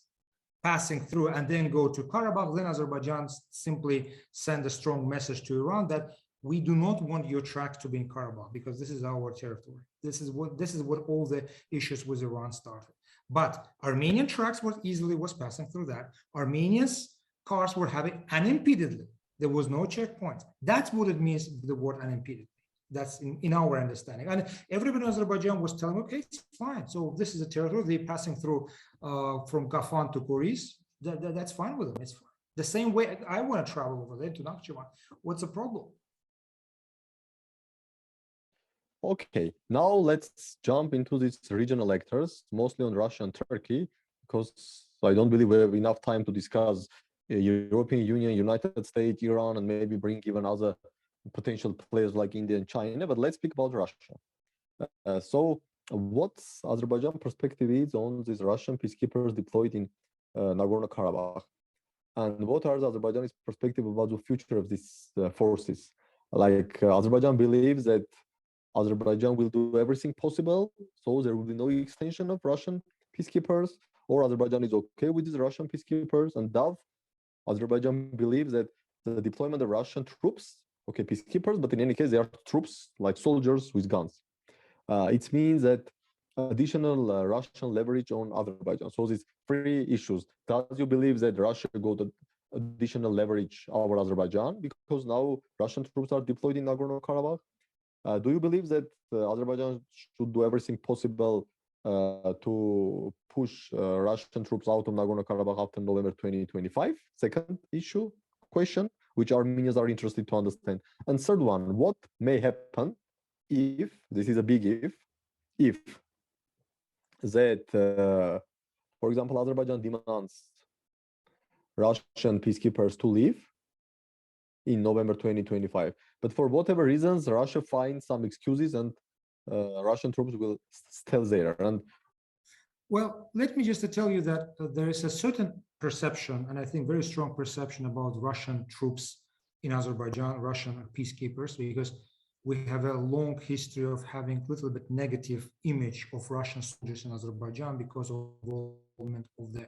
passing through and then go to Karabakh, then Azerbaijan simply send a strong message to Iran that we do not want your tracks to be in Karabakh because this is our territory. This is what all the issues with Iran started. But Armenian tracks was passing through that. Armenians cars were having unimpededly. There was no checkpoints. That's what it means, the word unimpeded. That's in our understanding. And everybody in Azerbaijan was telling, okay, it's fine. So this is a territory they're passing through from Gafan to Goris. That's fine with them. It's fine. The same way I want to travel over there to Nakhchivan. What's the problem? Okay, now let's jump into these regional actors, mostly on Russia and Turkey, because I don't believe we have enough time to discuss European Union, United States, Iran, and maybe bring even other potential players like India and China. But let's speak about Russia. So what's Azerbaijan perspective is on these Russian peacekeepers deployed in Nagorno-Karabakh? And what are the Azerbaijani's perspective about the future of these forces? Like Azerbaijan believes that Azerbaijan will do everything possible, so there will be no extension of Russian peacekeepers, or Azerbaijan is okay with these Russian peacekeepers. And Dav, Azerbaijan believes that the deployment of Russian troops, okay, peacekeepers, but in any case, they are troops like soldiers with guns. It means that additional Russian leverage on Azerbaijan. So these three issues. Does you believe that Russia got additional leverage over Azerbaijan because now Russian troops are deployed in Nagorno-Karabakh? Do you believe that Azerbaijan should do everything possible to push Russian troops out of Nagorno-Karabakh after November 2025? Second question, which Armenians are interested to understand. And third one, what may happen if, this is a big if that, for example, Azerbaijan demands Russian peacekeepers to leave in November 2025. But for whatever reasons, Russia finds some excuses and Russian troops will stay there. And well, let me just tell you that there is a certain perception, and I think very strong perception about Russian troops in Azerbaijan, Russian peacekeepers, because we have a long history of having a little bit negative image of Russian soldiers in Azerbaijan because of involvement of the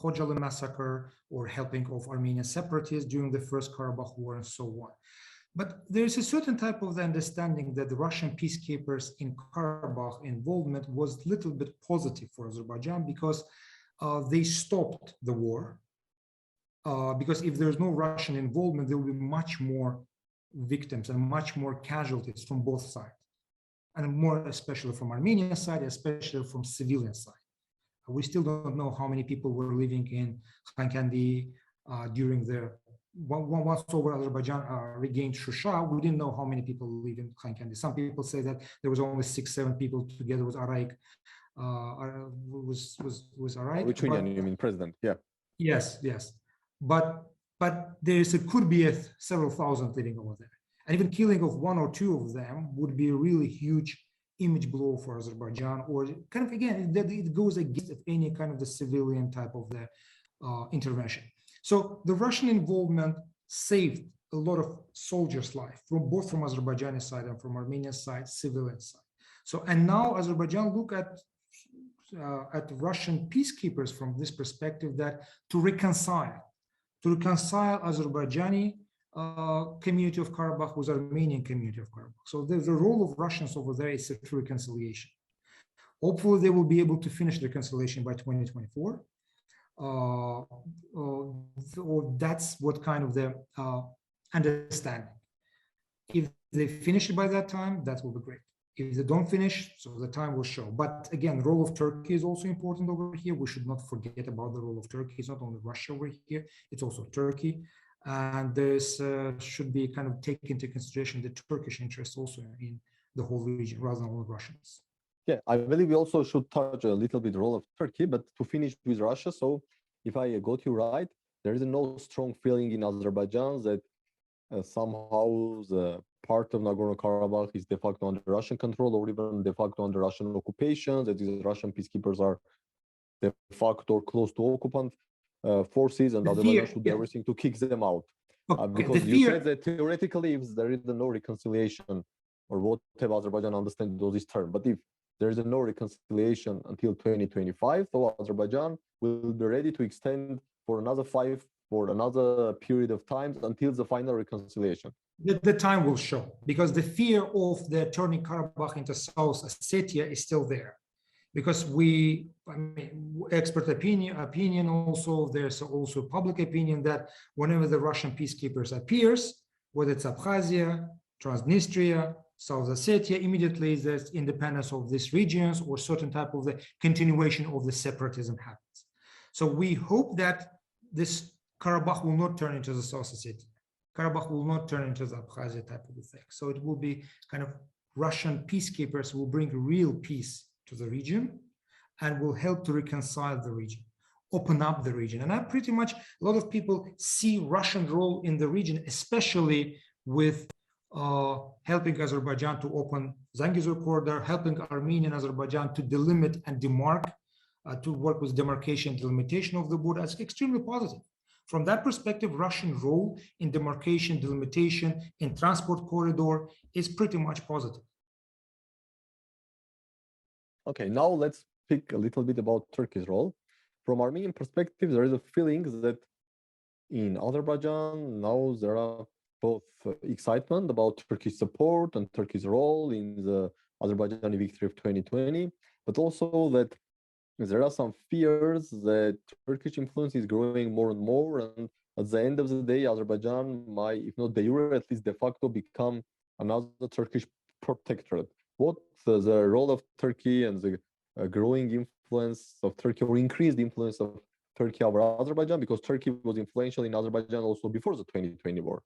Khojaly massacre or helping of Armenian separatists during the First Karabakh War and so on. But there is a certain type of the understanding that the Russian peacekeepers in Karabakh involvement was a little bit positive for Azerbaijan because they stopped the war. Because if there's no Russian involvement, there will be much more victims and much more casualties from both sides. And more especially from Armenian side, especially from civilian side. We still don't know how many people were living in Khankandi during the once over Azerbaijan regained Shusha. We didn't know how many people live in Khankandi. Some people say that there was only 6-7 people together with Araik. Was Araik? Artsakh, you mean president? Yeah. Yes, yes. But could be several thousand living over there, and even killing of 1 or 2 of them would be a really huge image blow for Azerbaijan, or kind of again it goes against any kind of the civilian type of the intervention. So the Russian involvement saved a lot of soldiers' life from both from Azerbaijani side and from Armenian side, civilian side. So and now Azerbaijan look at Russian peacekeepers from this perspective that to reconcile Azerbaijani community of Karabakh with Armenian community of Karabakh. So the role of Russians over there is to reconciliation. Hopefully they will be able to finish the reconciliation by 2024. Or that's what kind of the understanding. If they finish it by that time, that will be great. If they don't finish, so the time will show. But again, the role of Turkey is also important over here. We should not forget about the role of Turkey. It's not only Russia over here, it's also Turkey. And this should be kind of taken into consideration the Turkish interests also in the whole region rather than only Russians. Yeah, I believe we also should touch a little bit the role of Turkey, but to finish with Russia. So if I got you right, there is no strong feeling in Azerbaijan that somehow the part of Nagorno-Karabakh is de facto under Russian control or even de facto under Russian occupation, that these Russian peacekeepers are de facto close to occupant forces and Azerbaijan should do everything to kick them out. Because you said that theoretically, if there is no reconciliation or whatever Azerbaijan understands this term, but if there is no reconciliation until 2025, so Azerbaijan will be ready to extend for another period of time until the final reconciliation. The time will show, because the fear of the turning Karabakh into South Ossetia is still there. Because expert opinion also, there's also public opinion that whenever the Russian peacekeepers appears, whether it's Abkhazia, Transnistria, South Ossetia, immediately there's independence of these regions or certain type of the continuation of the separatism happens. So we hope that this Karabakh will not turn into the South Ossetia. Karabakh will not turn into the Abkhazia type of thing. So it will be kind of Russian peacekeepers will bring real peace to the region and will help to reconcile the region, open up the region. And I pretty much, a lot of people see Russian role in the region, especially with helping Azerbaijan to open Zangezur corridor, helping Armenia and Azerbaijan to delimit and demark, to work with demarcation, delimitation of the border. It's extremely positive. From that perspective, Russian role in demarcation, delimitation, in transport corridor is pretty much positive. Okay, now let's speak a little bit about Turkey's role. From Armenian perspective, there is a feeling that in Azerbaijan, now there are both excitement about Turkish support and Turkey's role in the Azerbaijani victory of 2020, but also that there are some fears that Turkish influence is growing more and more, and at the end of the day, Azerbaijan might, if not de jure, at least de facto, become another Turkish protectorate. What's the role of Turkey and the growing influence of Turkey or increased influence of Turkey over Azerbaijan? Because Turkey was influential in Azerbaijan also before the 2020 war.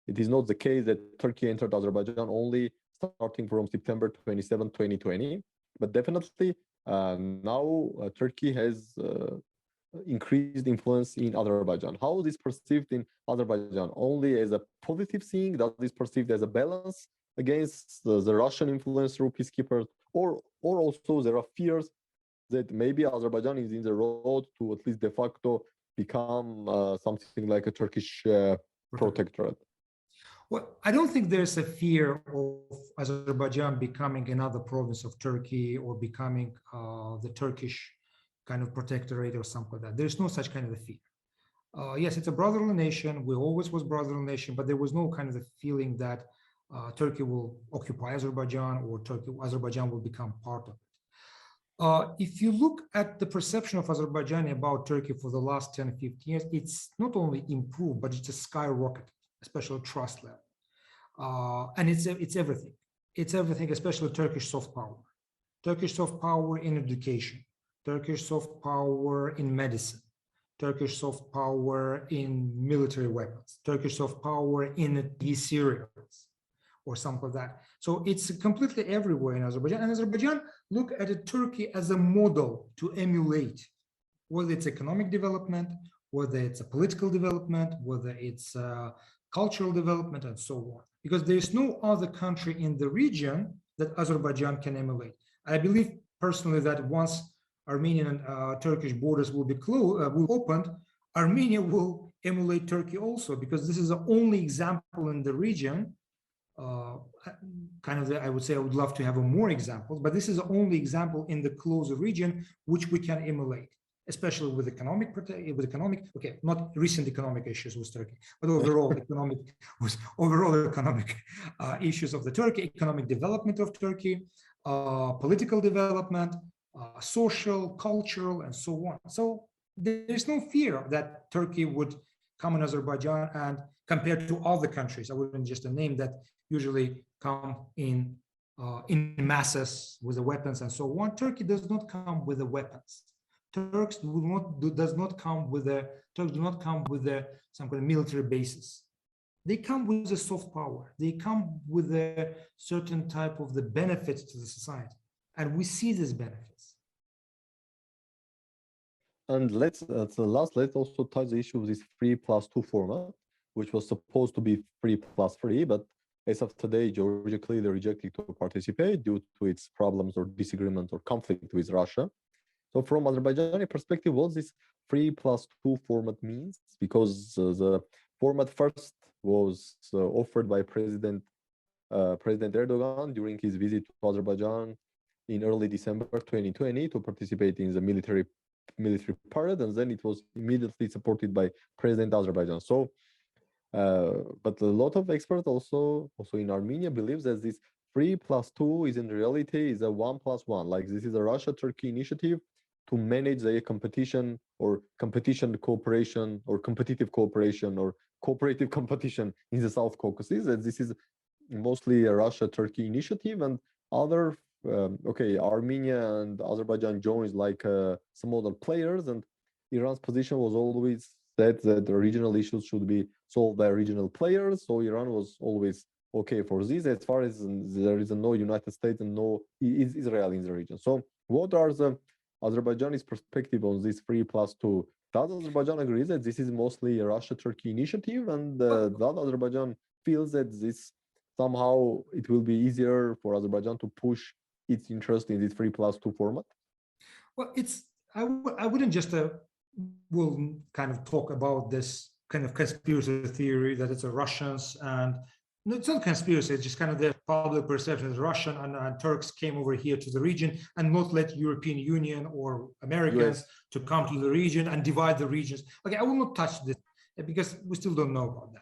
It is not the case that Turkey entered Azerbaijan only starting from September 27, 2020, but definitely now Turkey has increased influence in Azerbaijan. How is this perceived in Azerbaijan? Only as a positive thing? Does this perceived as a balance against the Russian influence through peacekeepers? Or also there are fears that maybe Azerbaijan is in the road to at least de facto become something like a Turkish protectorate? Well, I don't think there's a fear of Azerbaijan becoming another province of Turkey or becoming the Turkish kind of protectorate or something like that. There's no such kind of a fear. Yes, it's a brotherly nation. We always was brotherly nation, but there was no kind of a feeling that Turkey will occupy Azerbaijan or Azerbaijan will become part of it. If you look at the perception of Azerbaijan about Turkey for the last 10, 15 years, it's not only improved, but it's just skyrocketed, especially trust level. And it's everything. It's everything, especially Turkish soft power. Turkish soft power in education, Turkish soft power in medicine, Turkish soft power in military weapons, Turkish soft power in TV serials, or something like that. So it's completely everywhere in Azerbaijan. And Azerbaijan look at Turkey as a model to emulate, whether it's economic development, whether it's a political development, whether it's cultural development, and so on. Because there's no other country in the region that Azerbaijan can emulate. I believe personally that once Armenian and Turkish borders will be opened, Armenia will emulate Turkey also, because this is the only example in the region. I would say I would love to have more examples, but this is the only example in the closer region which we can emulate, especially with economic, okay, not recent economic issues with Turkey, but overall economic issues of the Turkey, economic development of Turkey, political development, social, cultural, and so on. So there's no fear that Turkey would come in Azerbaijan and compared to other countries, I wouldn't just name that usually come in masses with the weapons and so on. Turkey does not come with the weapons. Turks do not come with some kind of military bases. They come with a soft power. They come with a certain type of the benefits to the society, and we see these benefits. And let's also touch the issue of this 3+2 format, which was supposed to be 3+3, but as of today, Georgia clearly rejected to participate due to its problems or disagreement or conflict with Russia. So from Azerbaijani perspective, what this 3+2 format means, because the format first was offered by President Erdogan during his visit to Azerbaijan in early December 2020 to participate in the military parade, and then it was immediately supported by President Azerbaijan. So, but a lot of experts also in Armenia believes that this 3+2 is in reality is a 1+1. Like this is a Russia-Turkey initiative to manage the competition or competition cooperation or competitive cooperation or cooperative competition in the South Caucasus. And this is mostly a Russia-Turkey initiative, and other Armenia and Azerbaijan joins like some other players, and Iran's position was always that the regional issues should be solved by regional players. So Iran was always okay for this, as far as there is no United States and no Israel in the region. So what are the Azerbaijani's perspective on this 3+2? Does Azerbaijan agree that this is mostly a Russia-Turkey initiative, and does Azerbaijan feels that this somehow it will be easier for Azerbaijan to push its interest in this 3+2 format? Well, I wouldn't just will kind of talk about this kind of conspiracy theory that it's a Russians, and no, it's not conspiracy, it's just kind of the public perception that Russian and Turks came over here to the region and not let European Union or Americans to come to the region and divide the regions. Okay, I will not touch this because we still don't know about that.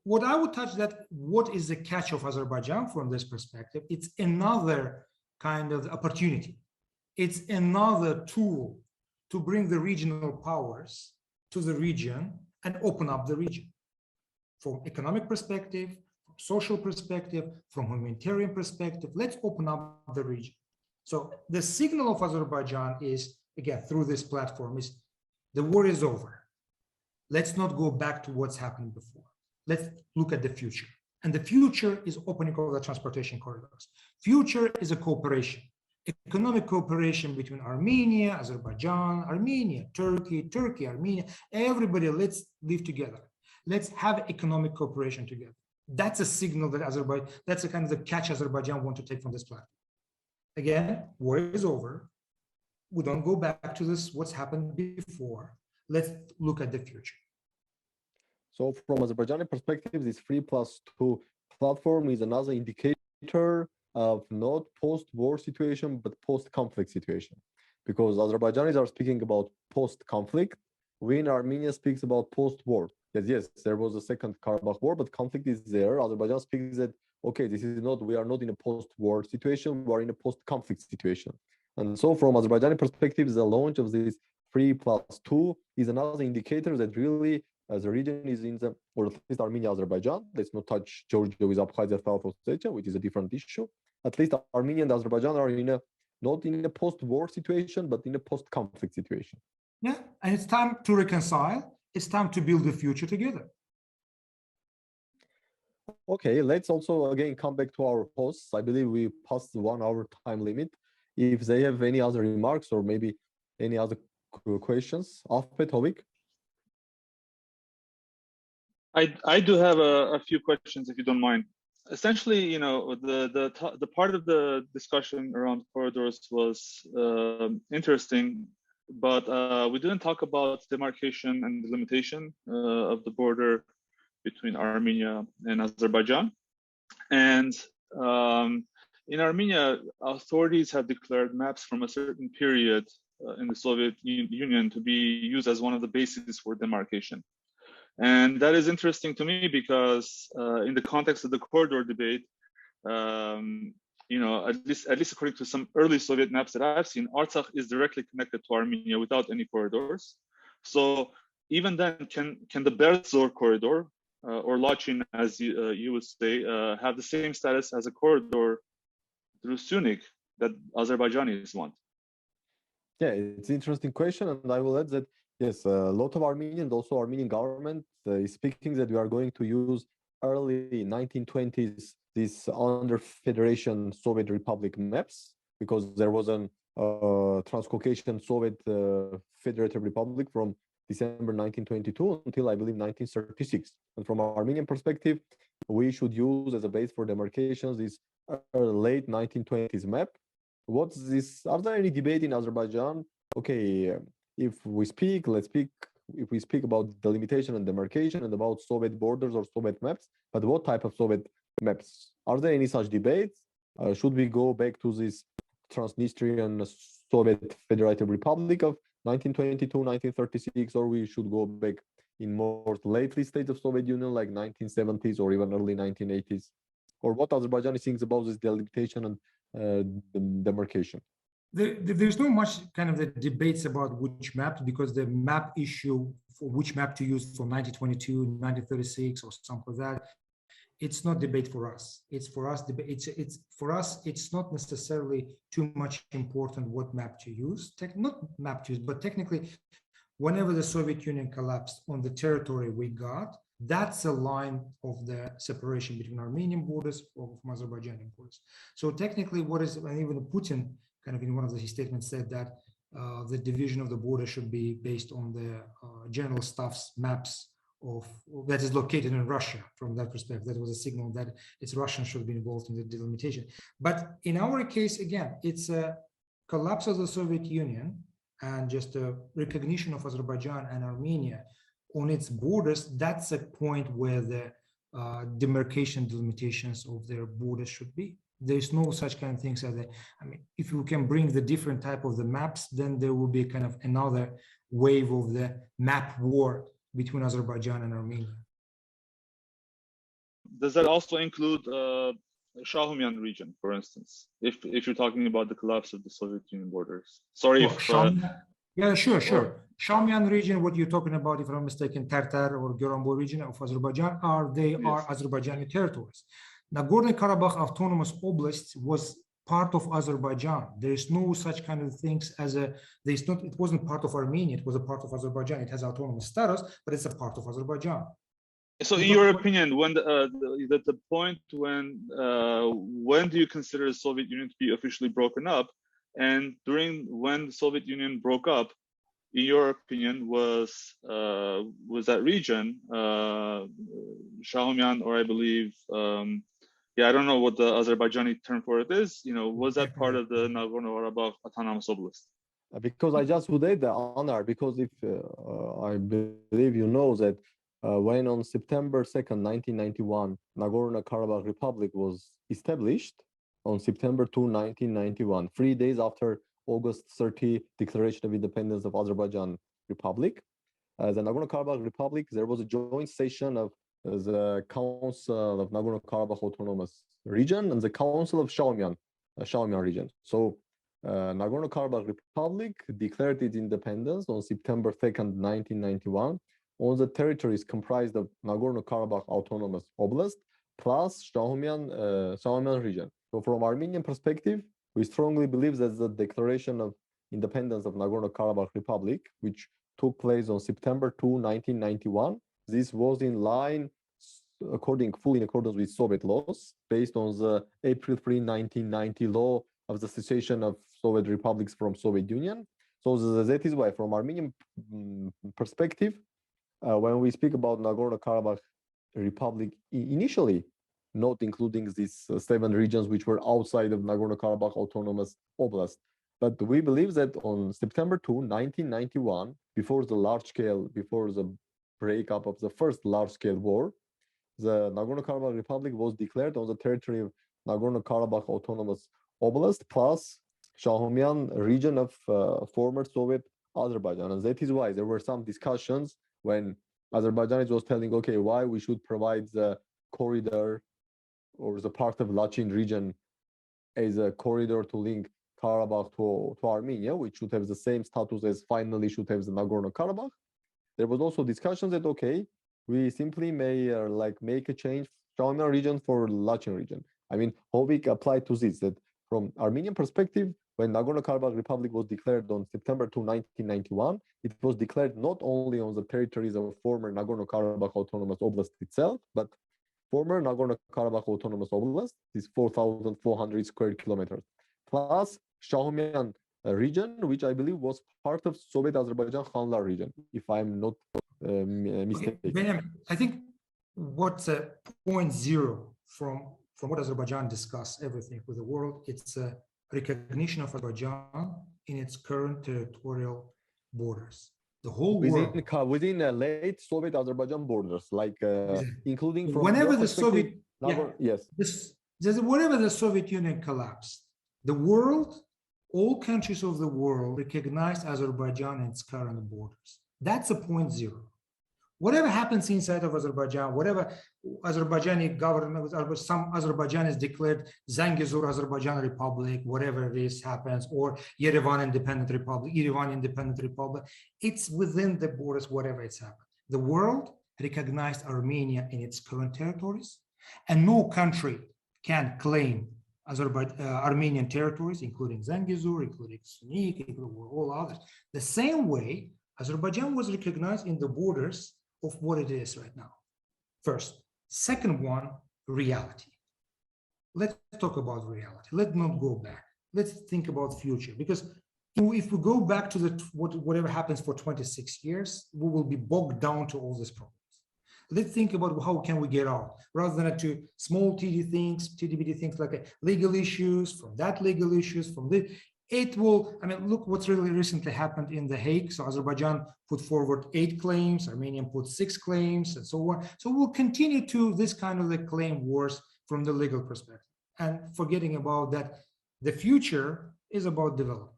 What I would touch that, what is the catch of Azerbaijan from this perspective? It's another kind of opportunity. It's another tool to bring the regional powers to the region and open up the region. From economic perspective, from social perspective, from humanitarian perspective, let's open up the region. So the signal of Azerbaijan is, again, through this platform, is the war is over. Let's not go back to what's happened before. Let's look at the future. And the future is opening all the transportation corridors. Future is a cooperation. economic cooperation between Armenia, Azerbaijan, Armenia, Turkey, Turkey, Armenia, everybody, let's live together. Let's have economic cooperation together. That's a signal that Azerbaijan, that's a kind of the catch Azerbaijan want to take from this platform. Again, war is over. We don't go back to this, what's happened before. Let's look at the future. So from Azerbaijani perspective, this 3+2 platform is another indicator of not post-war situation, but post-conflict situation. Because Azerbaijanis are speaking about post-conflict, we in Armenia speaks about post-war. Yes, there was a second Karabakh war, but conflict is there. Azerbaijan speaks that, okay, this is not, we are not in a post-war situation, we are in a post-conflict situation. And so from Azerbaijani perspective, the launch of this 3+2 is another indicator that really the region is in the, or at least Armenia, Azerbaijan, let's not touch Georgia with Abkhazia, South Ossetia, which is a different issue. At least Armenia and Azerbaijan are in a, not in a post-war situation, but in a post-conflict situation. Yeah, and it's time to reconcile. It's time to build the future together. Okay, let's also again come back to our hosts. I believe we passed the 1 hour time limit. If they have any other remarks or maybe any other questions, Ahmet, Hovik? I do have a few questions, if you don't mind. Essentially, you know, the part of the discussion around corridors was interesting, but we didn't talk about demarcation and delimitation of the border between Armenia and Azerbaijan. And in Armenia, authorities have declared maps from a certain period in the Soviet Union to be used as one of the bases for demarcation. And that is interesting to me because in the context of the corridor debate, you know, at least according to some early Soviet maps that I've seen, Artsakh is directly connected to Armenia without any corridors. So even then, can the Berdzor corridor or Lachin, as you would say, have the same status as a corridor through Sunik that Azerbaijanis want? Yeah, it's an interesting question, and I will add that yes, a lot of Armenians, also Armenian government, is speaking that we are going to use early 1920s this under Federation Soviet Republic maps, because there was an Transcaucasian Soviet Federative Republic from December 1922 until I believe 1936. And from our Armenian perspective, we should use as a base for demarcations this late 1920s map. What's this? Are there any debate in Azerbaijan? Okay, if we speak, if we speak about delimitation and demarcation and about Soviet borders or Soviet maps, but what type of Soviet maps? Are there any such debates? Should we go back to this Transnistrian Soviet Federative Republic of 1922, 1936, or we should go back in more lately state of Soviet Union like 1970s or even early 1980s? Or what Azerbaijani thinks about this delimitation and demarcation? There's no much kind of the debates about which map, because the map issue for which map to use for 1922, 1936, or something like that, it's not debate for us. It's for us. It's for us. It's not necessarily too much important what map to use. Not map to use, but technically, whenever the Soviet Union collapsed on the territory we got, that's a line of the separation between Armenian borders or from Azerbaijani borders. So technically, what is, and even Putin kind of in one of his statements said that the division of the border should be based on the General Staff's maps of that is located in Russia. From that perspective, that was a signal that it's Russians should be involved in the delimitation. But in our case, again, it's a collapse of the Soviet Union and just a recognition of Azerbaijan and Armenia on its borders. That's a point where the demarcation delimitations of their borders should be. There's no such kind of things as that. I mean, if you can bring the different type of the maps, then there will be kind of another wave of the map war between Azerbaijan and Armenia. Does that also include Shahumyan region, for instance, if you're talking about the collapse of the Soviet Union borders? Sorry if... yeah, sure. Shahumyan region, what you're talking about, if I'm not mistaken, Tartar or Goranboy region of Azerbaijan, are Azerbaijani territories. Nagorno-Karabakh Autonomous Oblast was part of Azerbaijan. There is no such kind of things as a, it wasn't part of Armenia, it was a part of Azerbaijan. It has autonomous status, but it's a part of Azerbaijan. So in your opinion, when the point when do you consider the Soviet Union to be officially broken up? And when the Soviet Union broke up, in your opinion, was that region, Shahumyan, or I believe, I don't know what the Azerbaijani term for it is, was that part of the Nagorno-Karabakh Autonomous Oblast? Because I just would add the Anar, because if I believe you know that when on September 2nd, 1991, Nagorno-Karabakh Republic was established on September 2, 1991, 3 days after August 30 Declaration of Independence of Azerbaijan Republic. The Nagorno-Karabakh Republic, there was a joint session of the Council of Nagorno-Karabakh Autonomous Region and the Council of Shahumyan region. So Nagorno-Karabakh Republic declared its independence on September 2nd, 1991 on the territories comprised of Nagorno-Karabakh Autonomous Oblast plus Shahumyan region. So from Armenian perspective, we strongly believe that the declaration of independence of Nagorno-Karabakh Republic, which took place on September 2, 1991, this was in line, fully in accordance with Soviet laws, based on the April 3, 1990 law of the cessation of Soviet republics from Soviet Union. So that is why, from Armenian perspective, when we speak about Nagorno-Karabakh Republic initially, not including these 7 regions which were outside of Nagorno-Karabakh Autonomous Oblast. But we believe that on September 2, 1991, before the breakup of the first large-scale war, the Nagorno-Karabakh Republic was declared on the territory of Nagorno-Karabakh Autonomous Oblast plus Shahumyan region of former Soviet Azerbaijan. And that is why there were some discussions when Azerbaijan was telling, okay, why we should provide the corridor or the part of Lachin region as a corridor to link Karabakh to Armenia, which should have the same status as finally should have the Nagorno-Karabakh. There was also discussion that, okay, we simply may make a change Shahumyan region for Lachin region. I mean, Hovik applied to this, that from Armenian perspective, when Nagorno-Karabakh Republic was declared on September 2, 1991, it was declared not only on the territories of former Nagorno-Karabakh Autonomous Oblast itself, but former Nagorno-Karabakh Autonomous Oblast, is 4,400 square kilometers, plus Shahumyan region, which I believe was part of Soviet Azerbaijan Khanlar region, if I'm not mistaken. Okay, Benjamin, I think what's a point zero from what Azerbaijan discussed everything with the world, it's a recognition of Azerbaijan in its current territorial borders. The whole world within late Soviet Azerbaijan borders, including from whenever the Soviet whenever the Soviet Union collapsed, the world, all countries of the world recognized Azerbaijan and its current borders. That's a point zero. Whatever happens inside of Azerbaijan, whatever Azerbaijani government, some Azerbaijanis declared Zangezur Azerbaijan Republic, whatever it is happens, or Yerevan Independent Republic, it's within the borders, whatever it's happened. The world recognized Armenia in its current territories, and no country can claim Armenian territories, including Zangezur, including Sunik, including all others. The same way, Azerbaijan was recognized in the borders of what it is right now. First. Second one, reality. Let's talk about reality. Let's not go back. Let's think about future, because if we go back to whatever happens for 26 years, we will be bogged down to all these problems. Let's think about how can we get out, rather than to small TDBD things like legal issues, from that legal issues, from this. It will, look what's really recently happened in The Hague. So Azerbaijan put forward 8 claims, Armenia put 6 claims, and so on. So we'll continue to this kind of the claim wars from the legal perspective. And forgetting about that, the future is about development.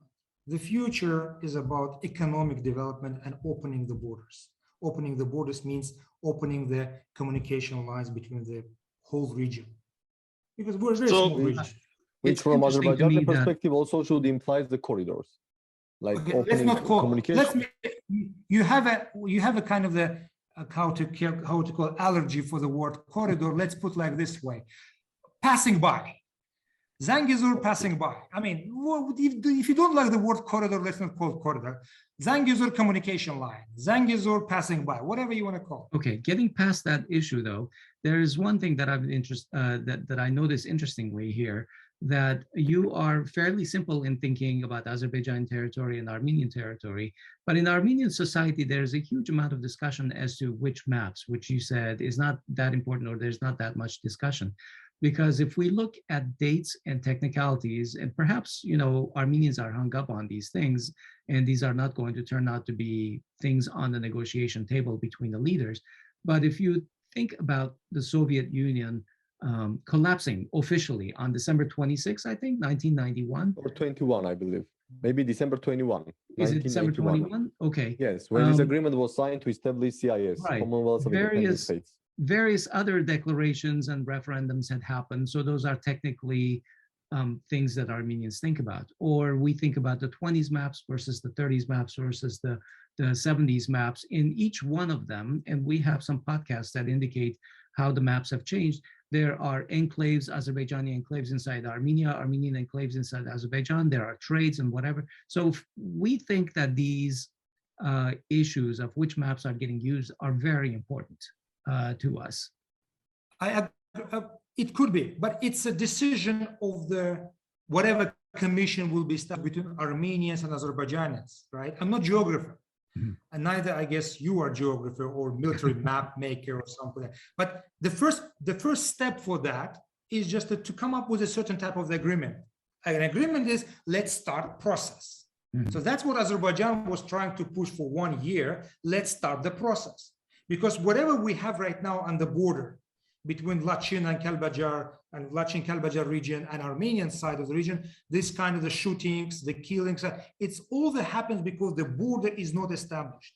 The future is about economic development and opening the borders. Opening the borders means opening the communication lines between the whole region. Because we're a very small region. Which from Azerbaijani perspective also should imply the corridors, let's not call communication. You have a kind of the how to call allergy for the word corridor. Let's put like this way: passing by. Zangezur passing by. I mean, if you don't like the word corridor, let's not call it corridor. Zangezur communication line, Zangezur passing by, whatever you want to call it. Okay, getting past that issue though, there is one thing that that I noticed interestingly here, that you are fairly simple in thinking about Azerbaijan territory and Armenian territory, but in Armenian society, there's a huge amount of discussion as to which maps, which you said is not that important, or there's not that much discussion. Because if we look at dates and technicalities, and perhaps, you know, Armenians are hung up on these things, and these are not going to turn out to be things on the negotiation table between the leaders. But if you think about the Soviet Union collapsing officially on December 26, I think, 1991. Or 21, I believe. Maybe December 21. Is it December 21? Okay. Yes, when this agreement was signed to establish CIS, right. Commonwealth of Independent States. Various other declarations and referendums had happened. So those are technically things that Armenians think about. Or we think about the 20s maps versus the 30s maps versus the 70s maps. In each one of them, and we have some podcasts that indicate how the maps have changed, there are enclaves, Azerbaijani enclaves inside Armenia, Armenian enclaves inside Azerbaijan. There are trades and whatever. So we think that these issues of which maps are getting used are very important to us. It could be, but it's a decision of the whatever commission will be established between Armenians and Azerbaijanis, right? I'm not geographer, and neither, I guess, you are geographer or military map maker or something. But the first step for that is just to come up with a certain type of agreement. An agreement is, let's start process. So that's what Azerbaijan was trying to push for 1 year. Let's start the process. Because whatever we have right now on the border between Lachin and Kalbajar and Lachin-Kalbajar region and Armenian side of the region, this kind of the shootings, the killings, it's all that happens because the border is not established.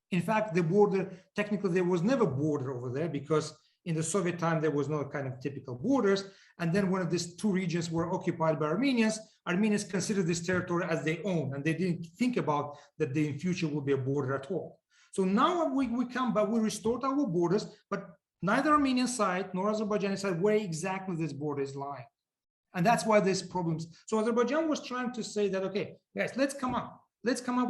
In fact, the border, technically there was never border over there, because in the Soviet time, there was no kind of typical borders. And then when these two regions were occupied by Armenians, Armenians considered this territory as their own, and they didn't think about that in future will be a border at all. So now we come back, we restored our borders, but neither Armenian side nor Azerbaijani side where exactly this border is lying. And that's why there's problems. So Azerbaijan was trying to say that, okay, guys, let's come up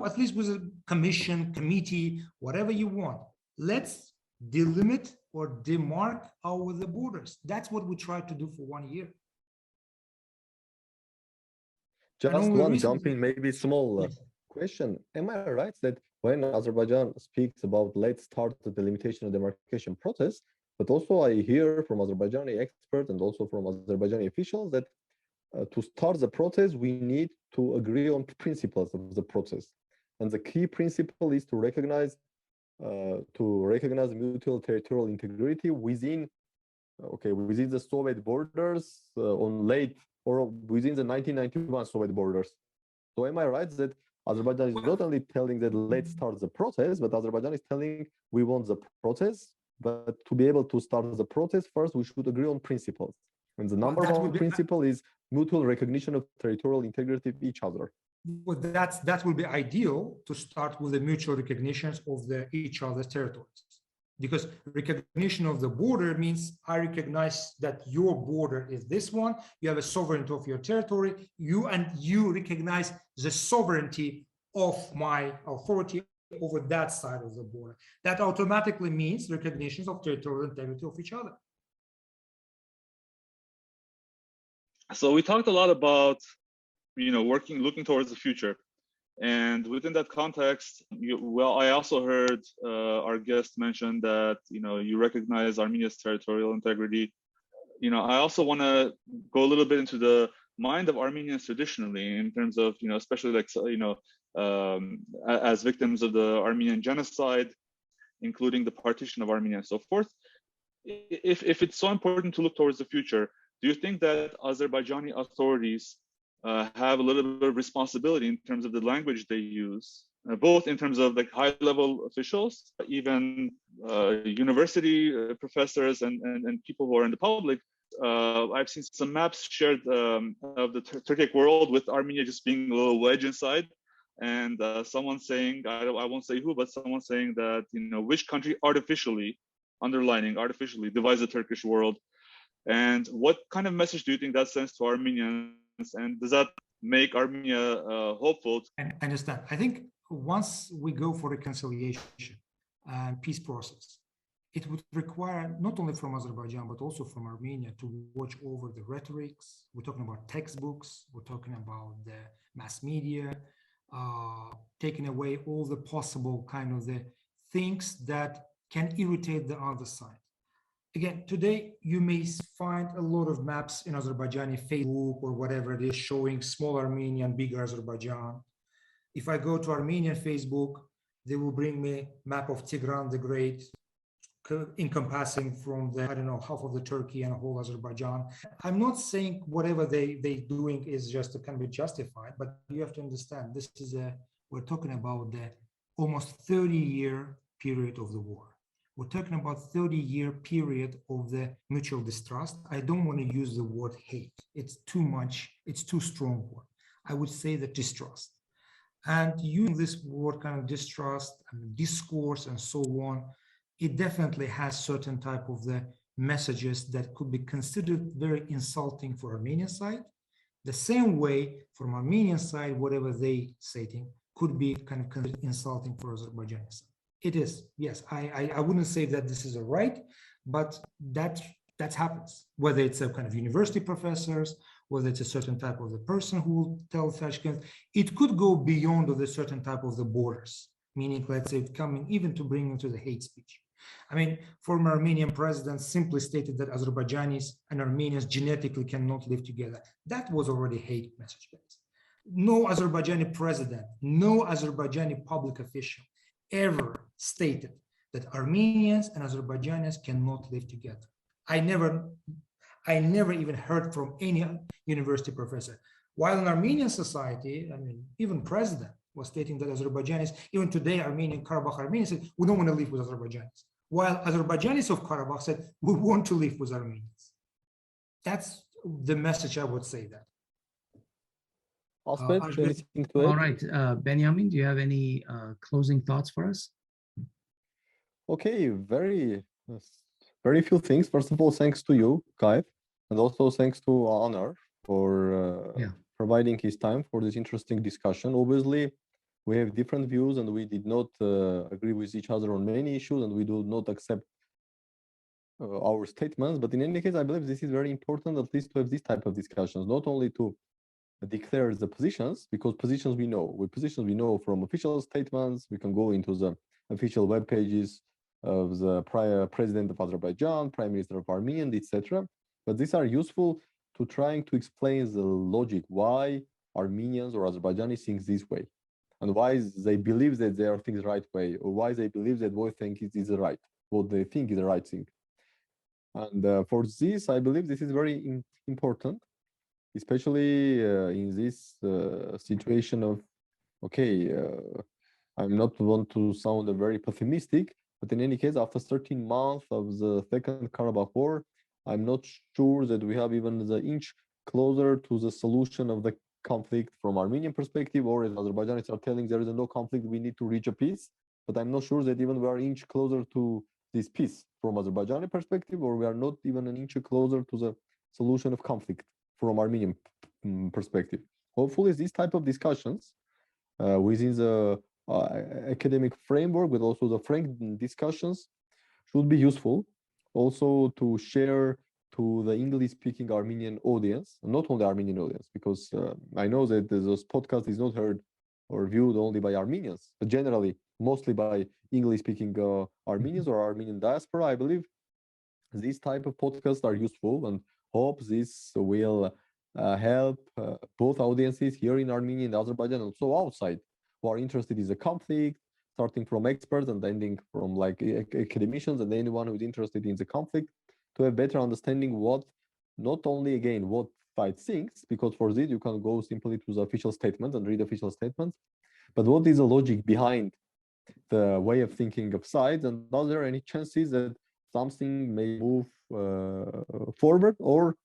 at least with a commission, committee, whatever you want. Let's delimit or demark the borders. That's what we tried to do for 1 year. Just one jumping, maybe small question. Am I right that when Azerbaijan speaks about let's start the delimitation and demarcation process, but also I hear from Azerbaijani experts and also from Azerbaijani officials that to start the process, we need to agree on principles of the process. And the key principle is to recognize mutual territorial integrity within the Soviet borders or within the 1991 Soviet borders. So am I right that Azerbaijan is not only telling that let's start the process, but Azerbaijan is telling we want the process, but to be able to start the process, first we should agree on principles. And the number one principle is mutual recognition of territorial integrity of each other. Well, that will be ideal to start with the mutual recognitions of each other's territories. Because recognition of the border means I recognize that your border is this one, you have a sovereignty of your territory, you recognize the sovereignty of my authority over that side of the border. That automatically means recognition of territorial integrity of each other. So we talked a lot about, looking towards the future. And within that context, I also heard our guest mention that, you recognize Armenia's territorial integrity. I also want to go a little bit into the mind of Armenians traditionally in terms of, especially as victims of the Armenian genocide, including the partition of Armenia and so forth. If it's so important to look towards the future, do you think that Azerbaijani authorities have a little bit of responsibility in terms of the language they use, both in terms of high-level officials, even university professors and people who are in the public? I've seen some maps shared of the Turkic world with Armenia just being a little wedge inside, and someone saying, I won't say who, but someone saying that which country artificially divides the Turkish world. And what kind of message do you think that sends to Armenians? And does that make Armenia hopeful? And I understand. I think once we go for reconciliation and peace process, it would require not only from Azerbaijan, but also from Armenia to watch over the rhetorics. We're talking about textbooks, we're talking about the mass media, taking away all the possible kind of the things that can irritate the other side. Again, today you may find a lot of maps in Azerbaijani Facebook or whatever it is showing small Armenia and big Azerbaijan. If I go to Armenian Facebook, they will bring me map of Tigran the Great, encompassing from the, I don't know, half of the Turkey and a whole Azerbaijan. I'm not saying whatever they doing is just can be justified, but you have to understand this is we're talking about the almost 30-year period of the war. We're talking about 30-year period of the mutual distrust. I don't want to use the word hate. It's too much, it's too strong word. I would say that distrust. And using this word kind of distrust and discourse and so on, it definitely has certain type of the messages that could be considered very insulting for Armenian side. The same way from Armenian side, whatever they stating could be kind of considered insulting for Azerbaijani side. It is, yes. I wouldn't say that this is a right, but that happens. Whether it's a kind of university professors, whether it's a certain type of the person who will tell such things, it could go beyond of the certain type of the borders. Meaning, let's say, coming even to bring into the hate speech. I mean, former Armenian president simply stated that Azerbaijanis and Armenians genetically cannot live together. That was already hate message based. No Azerbaijani president, no Azerbaijani public official ever stated that Armenians and Azerbaijanis cannot live together. I never even heard from any university professor. While in Armenian society, I mean, even president was stating that Azerbaijanis, even today, Karabakh Armenians said, we don't want to live with Azerbaijanis. While Azerbaijanis of Karabakh said, we want to live with Armenians. That's the message I would say that. Anything to add? All right, Benyamin, do you have any closing thoughts for us? Okay, very few things. First of all, thanks to you, Kai, and also thanks to Anar for providing his time for this interesting discussion. Obviously, we have different views and we did not agree with each other on many issues, and we do not accept our statements. But in any case, I believe this is very important, at least to have this type of discussions, not only to declare the positions, because positions we know. With positions we know from official statements, we can go into the official web pages of the prior president of Azerbaijan, prime minister of Armenia, etc. But these are useful to trying to explain the logic why Armenians or Azerbaijanis think this way, and why they believe that they are things the right way, or why they believe that what they think is the right, what they think is the right thing. And for this, I believe this is very important, especially in this situation of, okay, I'm not want to sound very pessimistic, but in any case, after 13 months of the Second Karabakh War, I'm not sure that we have even the inch closer to the solution of the conflict from Armenian perspective, or as Azerbaijanis are telling there is no conflict, we need to reach a peace. But I'm not sure that even we are an inch closer to this peace from Azerbaijani perspective, or we are not even an inch closer to the solution of conflict from Armenian perspective. Hopefully, these type of discussions within the academic framework, but also the frank discussions, should be useful also to share to the English-speaking Armenian audience, not only Armenian audience, because I know that this podcast is not heard or viewed only by Armenians, but generally, mostly by English-speaking Armenians or Armenian diaspora. I believe these type of podcasts are useful, and hope this will help both audiences here in Armenia and Azerbaijan, and also outside, who are interested in the conflict, starting from experts and ending from like academicians and anyone who's interested in the conflict, to have better understanding what, not only again what side thinks, because for this you can go simply to the official statements and read official statements, but what is the logic behind the way of thinking of sides, and are there any chances that something may move forward, or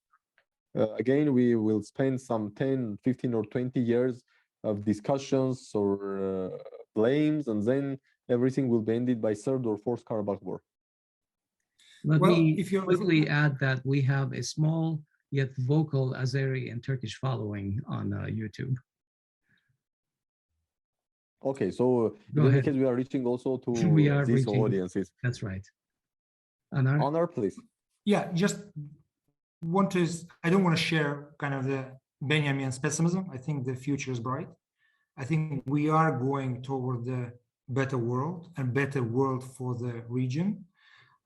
again we will spend some 10, 15 or 20 years of discussions or blames, and then everything will be ended by third or fourth Karabakh war. Let Well, me if you're quickly add that we have a small yet vocal Azeri and Turkish following on YouTube. Okay, so Go in any ahead. case, we are reaching also We to are these reaching. audiences. That's right. Anar? Anar, please. yeah, just want to, I don't want to share kind of the Benyamin's pessimism. I think the future is bright. I think we are going toward the better world and better world for the region.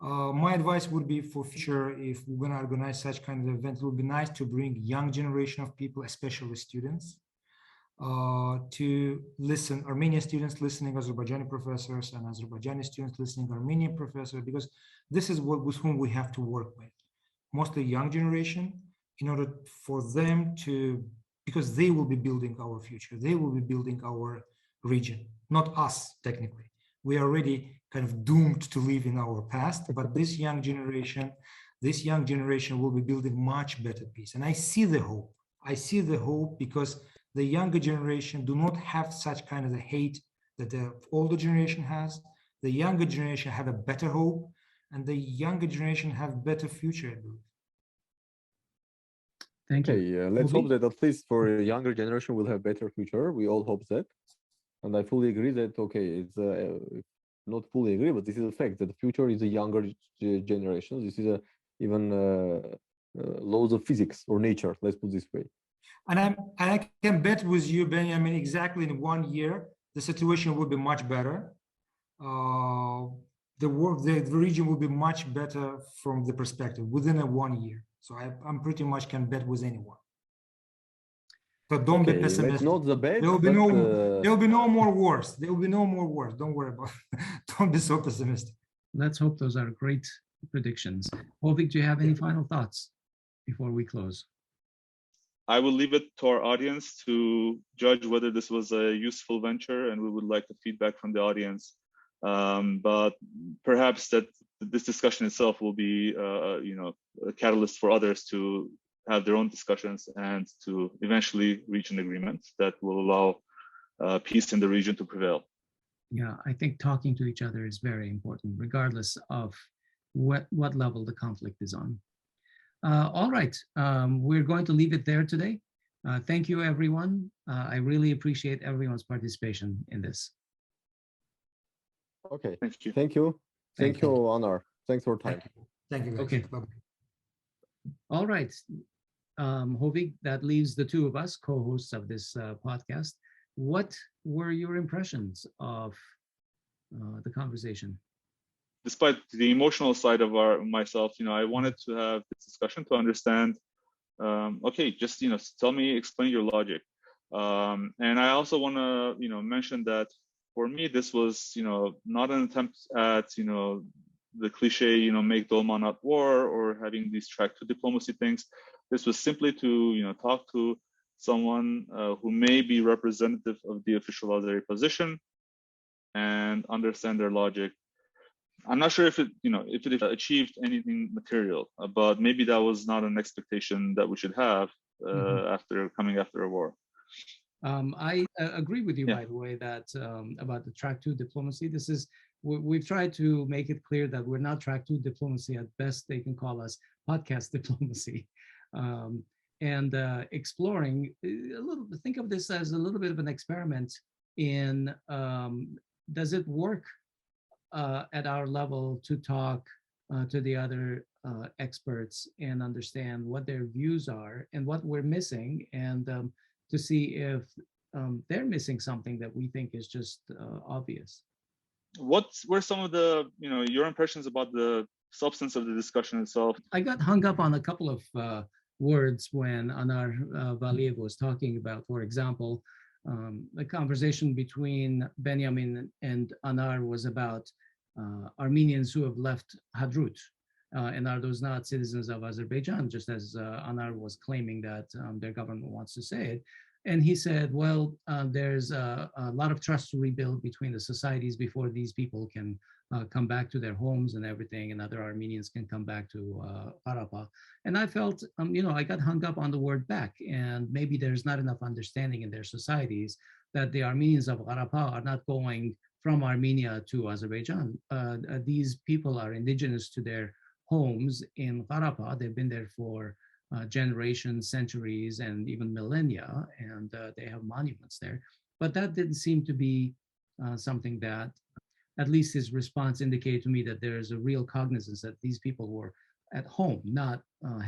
My advice would be for future, if we're going to organize such kind of event, it would be nice to bring young generation of people, especially students, to listen, Armenian students listening Azerbaijani professors and Azerbaijani students listening Armenian professors, because this is what with whom we have to work with, mostly young generation, in order for them to, because they will be building our future, they will be building our region, not us technically. We are already kind of doomed to live in our past, but this young generation will be building much better peace. And I see the hope. I see the hope because the younger generation do not have such kind of the hate that the older generation has. The younger generation have a better hope, and the younger generation have better future, I believe. Thank you. Okay, let's hope that at least for a younger generation will have better future. We all hope that. And I fully agree that, okay, it's not fully agree, but this is a fact that the future is a younger generation. This is even laws of physics or nature, let's put it this way. And I can bet with you, Benjamin, exactly in 1 year, the situation will be much better. The region will be much better from the perspective within a 1 year. So I'm pretty much can bet with anyone. So don't be pessimistic. Not the bet, there will be no more wars. There will be no more wars. Don't worry about it. Don't be so pessimistic. Let's hope those are great predictions. Hovik, do you have any final thoughts before we close? I will leave it to our audience to judge whether this was a useful venture, and we would like the feedback from the audience. But perhaps that this discussion itself will be, a catalyst for others to have their own discussions and to eventually reach an agreement that will allow peace in the region to prevail. Yeah, I think talking to each other is very important, regardless of what level the conflict is on. All right, we're going to leave it there today. Thank you, everyone. I really appreciate everyone's participation in this. Okay, thank you. Thank you. Thank you, Anar. Thanks for time. Thank you, guys. Okay. All right, Hovik, that leaves the two of us, co-hosts of this podcast. What were your impressions of the conversation? Despite the emotional side of myself, I wanted to have this discussion to understand. Okay, just tell me, explain your logic. And I also want to mention that for me this was not an attempt at the cliche make Dolma not war or having these track to diplomacy things. This was simply to talk to someone who may be representative of the official Azeri position and understand their logic. I'm not sure if it achieved anything material, but maybe that was not an expectation that we should have after a war. I agree with you, by the way, that about the track 2 diplomacy. This is, we've tried to make it clear that we're not track 2 diplomacy. At best, they can call us podcast diplomacy. And exploring a little, think of this as a little bit of an experiment in, does it work at our level to talk to the other experts and understand what their views are and what we're missing, and to see if they're missing something that we think is just obvious. What were some of the, your impressions about the substance of the discussion itself? I got hung up on a couple of words when Anar Valiyev was talking about, for example, the conversation between Benyamin and Anar was about Armenians who have left Hadrut, and are those not citizens of Azerbaijan, just as Anar was claiming that their government wants to say it. And he said, well, there's a lot of trust to rebuild between the societies before these people can come back to their homes and everything, and other Armenians can come back to Karabakh. And I felt, I got hung up on the word back, and maybe there's not enough understanding in their societies that the Armenians of Karabakh are not going from Armenia to Azerbaijan. These people are indigenous to their homes in Karabakh. They've been there for generations, centuries, and even millennia, and they have monuments there. But that didn't seem to be something that, at least his response indicated to me that there is a real cognizance that these people were at home, not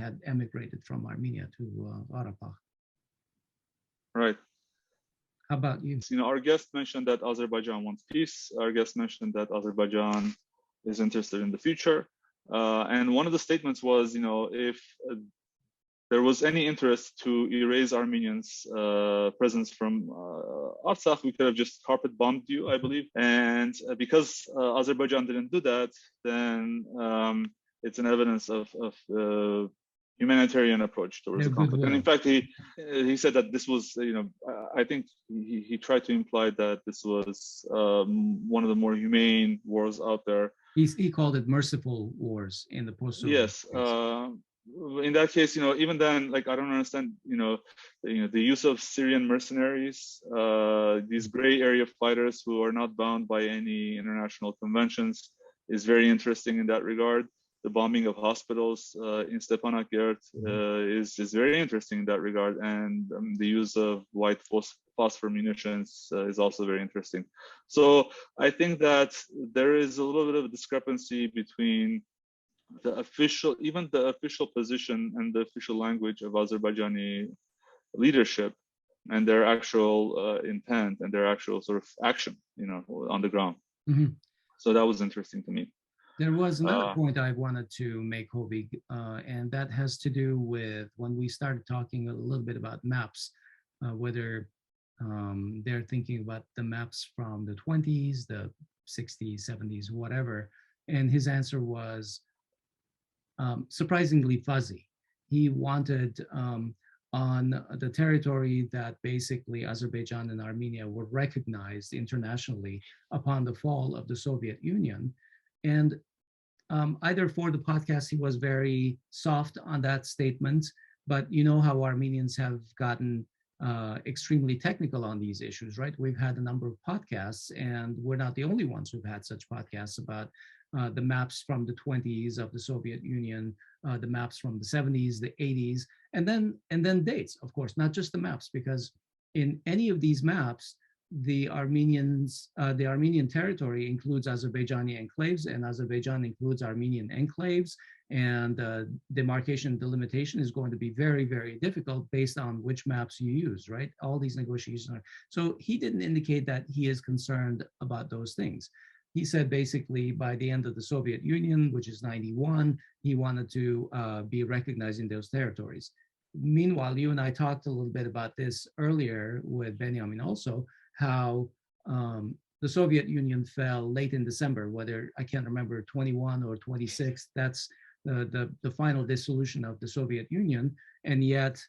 had emigrated from Armenia to Karabakh. Right. How about you? Our guest mentioned that Azerbaijan wants peace. Our guest mentioned that Azerbaijan is interested in the future. And one of the statements was, if there was any interest to erase Armenians' presence from Artsakh, we could have just carpet bombed you, I believe. And because Azerbaijan didn't do that, then it's an evidence of humanitarian approach towards the conflict. And in fact, he said that this was, I think he tried to imply that this was one of the more humane wars out there. He called it merciful wars in the post-Soviet. Yes. In that case, even then, I don't understand, the use of Syrian mercenaries, these gray area fighters who are not bound by any international conventions, is very interesting in that regard. The bombing of hospitals in Stepanakert is very interesting in that regard, and the use of white phosphor munitions is also very interesting. So I think that there is a little bit of a discrepancy between the official position and the official language of Azerbaijani leadership and their actual intent and their actual sort of action, on the ground. Mm-hmm. So that was interesting to me. There was another point I wanted to make, Hovig, and that has to do with when we started talking a little bit about maps, whether they're thinking about the maps from the 20s, the 60s, 70s, whatever. And his answer was surprisingly fuzzy. He wanted on the territory that basically Azerbaijan and Armenia were recognized internationally upon the fall of the Soviet Union. And either for the podcast, he was very soft on that statement, but you know how Armenians have gotten extremely technical on these issues, right? We've had a number of podcasts, and we're not the only ones who've had such podcasts about the maps from the 20s of the Soviet Union, the maps from the 70s, the 80s, and then dates, of course, not just the maps, because in any of these maps, the Armenian territory includes Azerbaijani enclaves, and Azerbaijan includes Armenian enclaves, and demarcation delimitation is going to be very, very difficult based on which maps you use, right? All these negotiations are. So he didn't indicate that he is concerned about those things. He said basically by the end of the Soviet Union, which is 91, he wanted to be recognized in those territories. Meanwhile, you and I talked a little bit about this earlier with Benyamin also, how the Soviet Union fell late in December, whether I can't remember 21 or 26, that's the final dissolution of the Soviet Union. And yet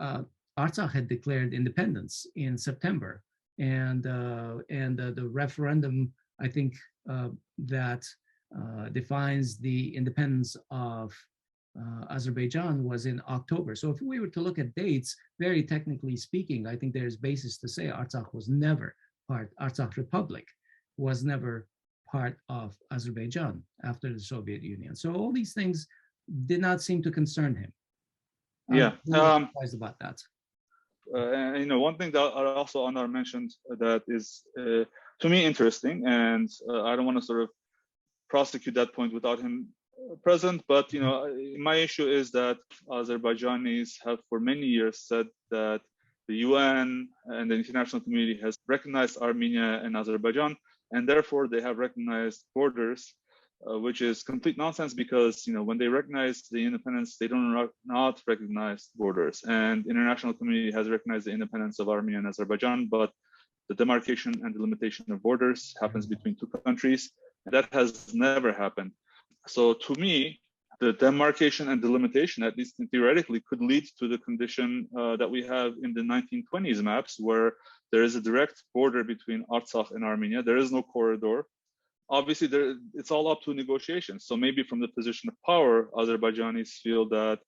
Artsakh had declared independence in September. And the referendum, I think, that defines the independence of Azerbaijan was in October. So if we were to look at dates, very technically speaking, I think there's basis to say Artsakh was never part, Artsakh Republic was never part of Azerbaijan after the Soviet Union. So all these things did not seem to concern him. Yeah. I'm surprised about that. One thing that also Anar mentioned that is to me interesting, and I don't want to sort of prosecute that point without him present, but my issue is that Azerbaijanis have for many years said that the UN and the international community has recognized Armenia and Azerbaijan, and therefore they have recognized borders, which is complete nonsense because when they recognize the independence, they don't not recognize borders. And the international community has recognized the independence of Armenia and Azerbaijan, but the demarcation and delimitation of borders happens between two countries. And that has never happened. So to me, the demarcation and delimitation, at least theoretically, could lead to the condition that we have in the 1920s maps, where there is a direct border between Artsakh and Armenia. There is no corridor. Obviously, it's all up to negotiations. So maybe from the position of power, Azerbaijanis feel that,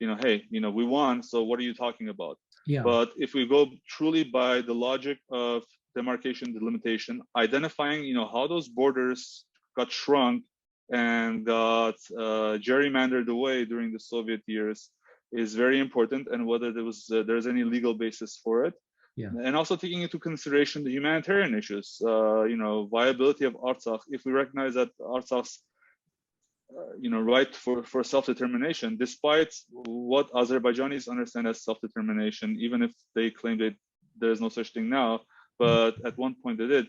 hey, we won, so what are you talking about? Yeah. But if we go truly by the logic of demarcation, delimitation, identifying, how those borders got shrunk and got gerrymandered away during the Soviet years is very important, and whether there's any legal basis for it. Yeah. And also taking into consideration the humanitarian issues, viability of Artsakh. If we recognize that Artsakh's right for self-determination, despite what Azerbaijanis understand as self-determination, even if they claim that there is no such thing now, but at one point they did,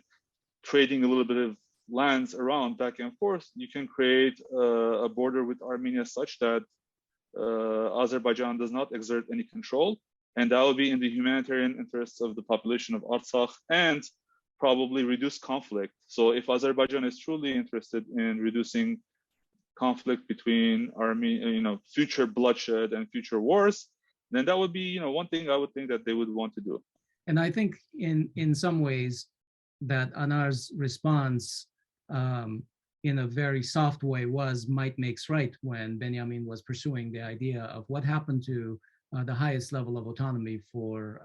trading a little bit of lands around back and forth, you can create a border with Armenia such that Azerbaijan does not exert any control, and that will be in the humanitarian interests of the population of Artsakh and probably reduce conflict. So if Azerbaijan is truly interested in reducing conflict between Armenia, future bloodshed and future wars, then that would be, one thing I would think that they would want to do. And I think in some ways that Anar's response in a very soft way was might makes right when Benyamin was pursuing the idea of what happened to the highest level of autonomy for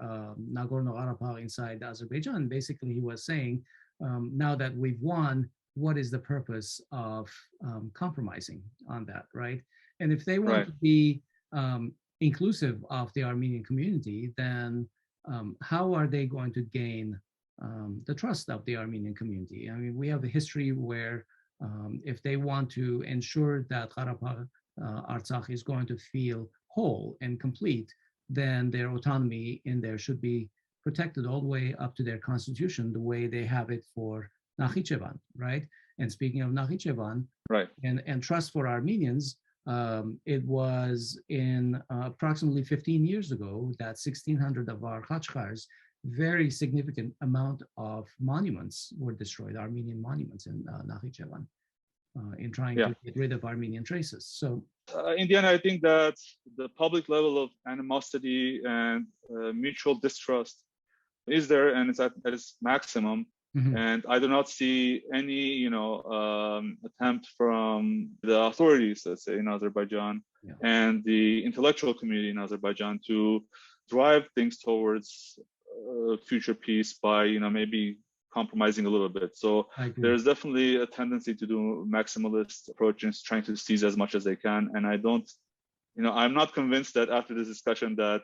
Nagorno-Karabakh inside Azerbaijan. Basically, he was saying, now that we've won, what is the purpose of compromising on that, right? And if they want to be inclusive of the Armenian community, then how are they going to gain the trust of the Armenian community? I mean, we have a history where if they want to ensure that Artsakh is going to feel whole and complete, then their autonomy in there should be protected all the way up to their constitution, the way they have it for Nakhichevan, right? And speaking of Nakhichevan, right, and trust for Armenians, it was in approximately 15 years ago that 1,600 of our Khachkars, very significant amount of monuments were destroyed, Armenian monuments in Nakhichevan, in trying to get rid of Armenian traces. So in the end, I think that the public level of animosity and mutual distrust is there, and it's at its maximum. And I do not see any, attempt from the authorities, let's say, in Azerbaijan and the intellectual community in Azerbaijan to drive things towards future peace by, maybe compromising a little bit. So there's definitely a tendency to do maximalist approaches, trying to seize as much as they can. And I don't, I'm not convinced that after this discussion that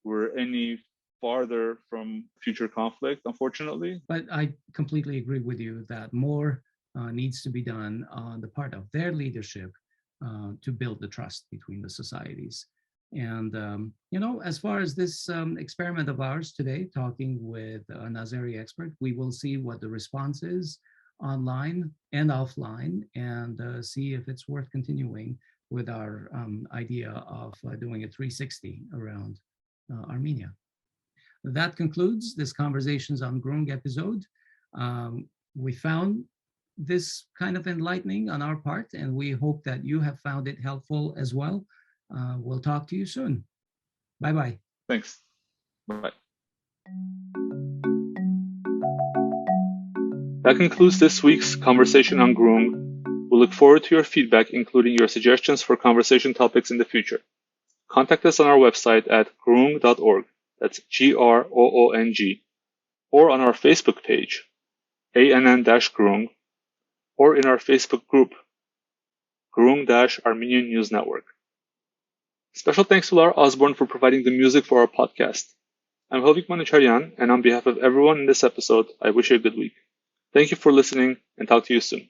we're any farther from future conflict, unfortunately. But I completely agree with you that more needs to be done on the part of their leadership to build the trust between the societies. And, as far as this experiment of ours today, talking with an Azeri expert, we will see what the response is online and offline, and see if it's worth continuing with our idea of doing a 360 around Armenia. That concludes this Conversations on Groong episode. We found this kind of enlightening on our part, and we hope that you have found it helpful as well. We'll talk to you soon. Bye-bye. Thanks. Bye. That concludes this week's Conversation on Groong. We look forward to your feedback, including your suggestions for conversation topics in the future. Contact us on our website at groong.org. That's GROONG, or on our Facebook page, ANN-Groong, or in our Facebook group, Groong-Armenian News Network. Special thanks to Lara Osborne for providing the music for our podcast. I'm Hovik Manucharyan, and on behalf of everyone in this episode, I wish you a good week. Thank you for listening, and talk to you soon.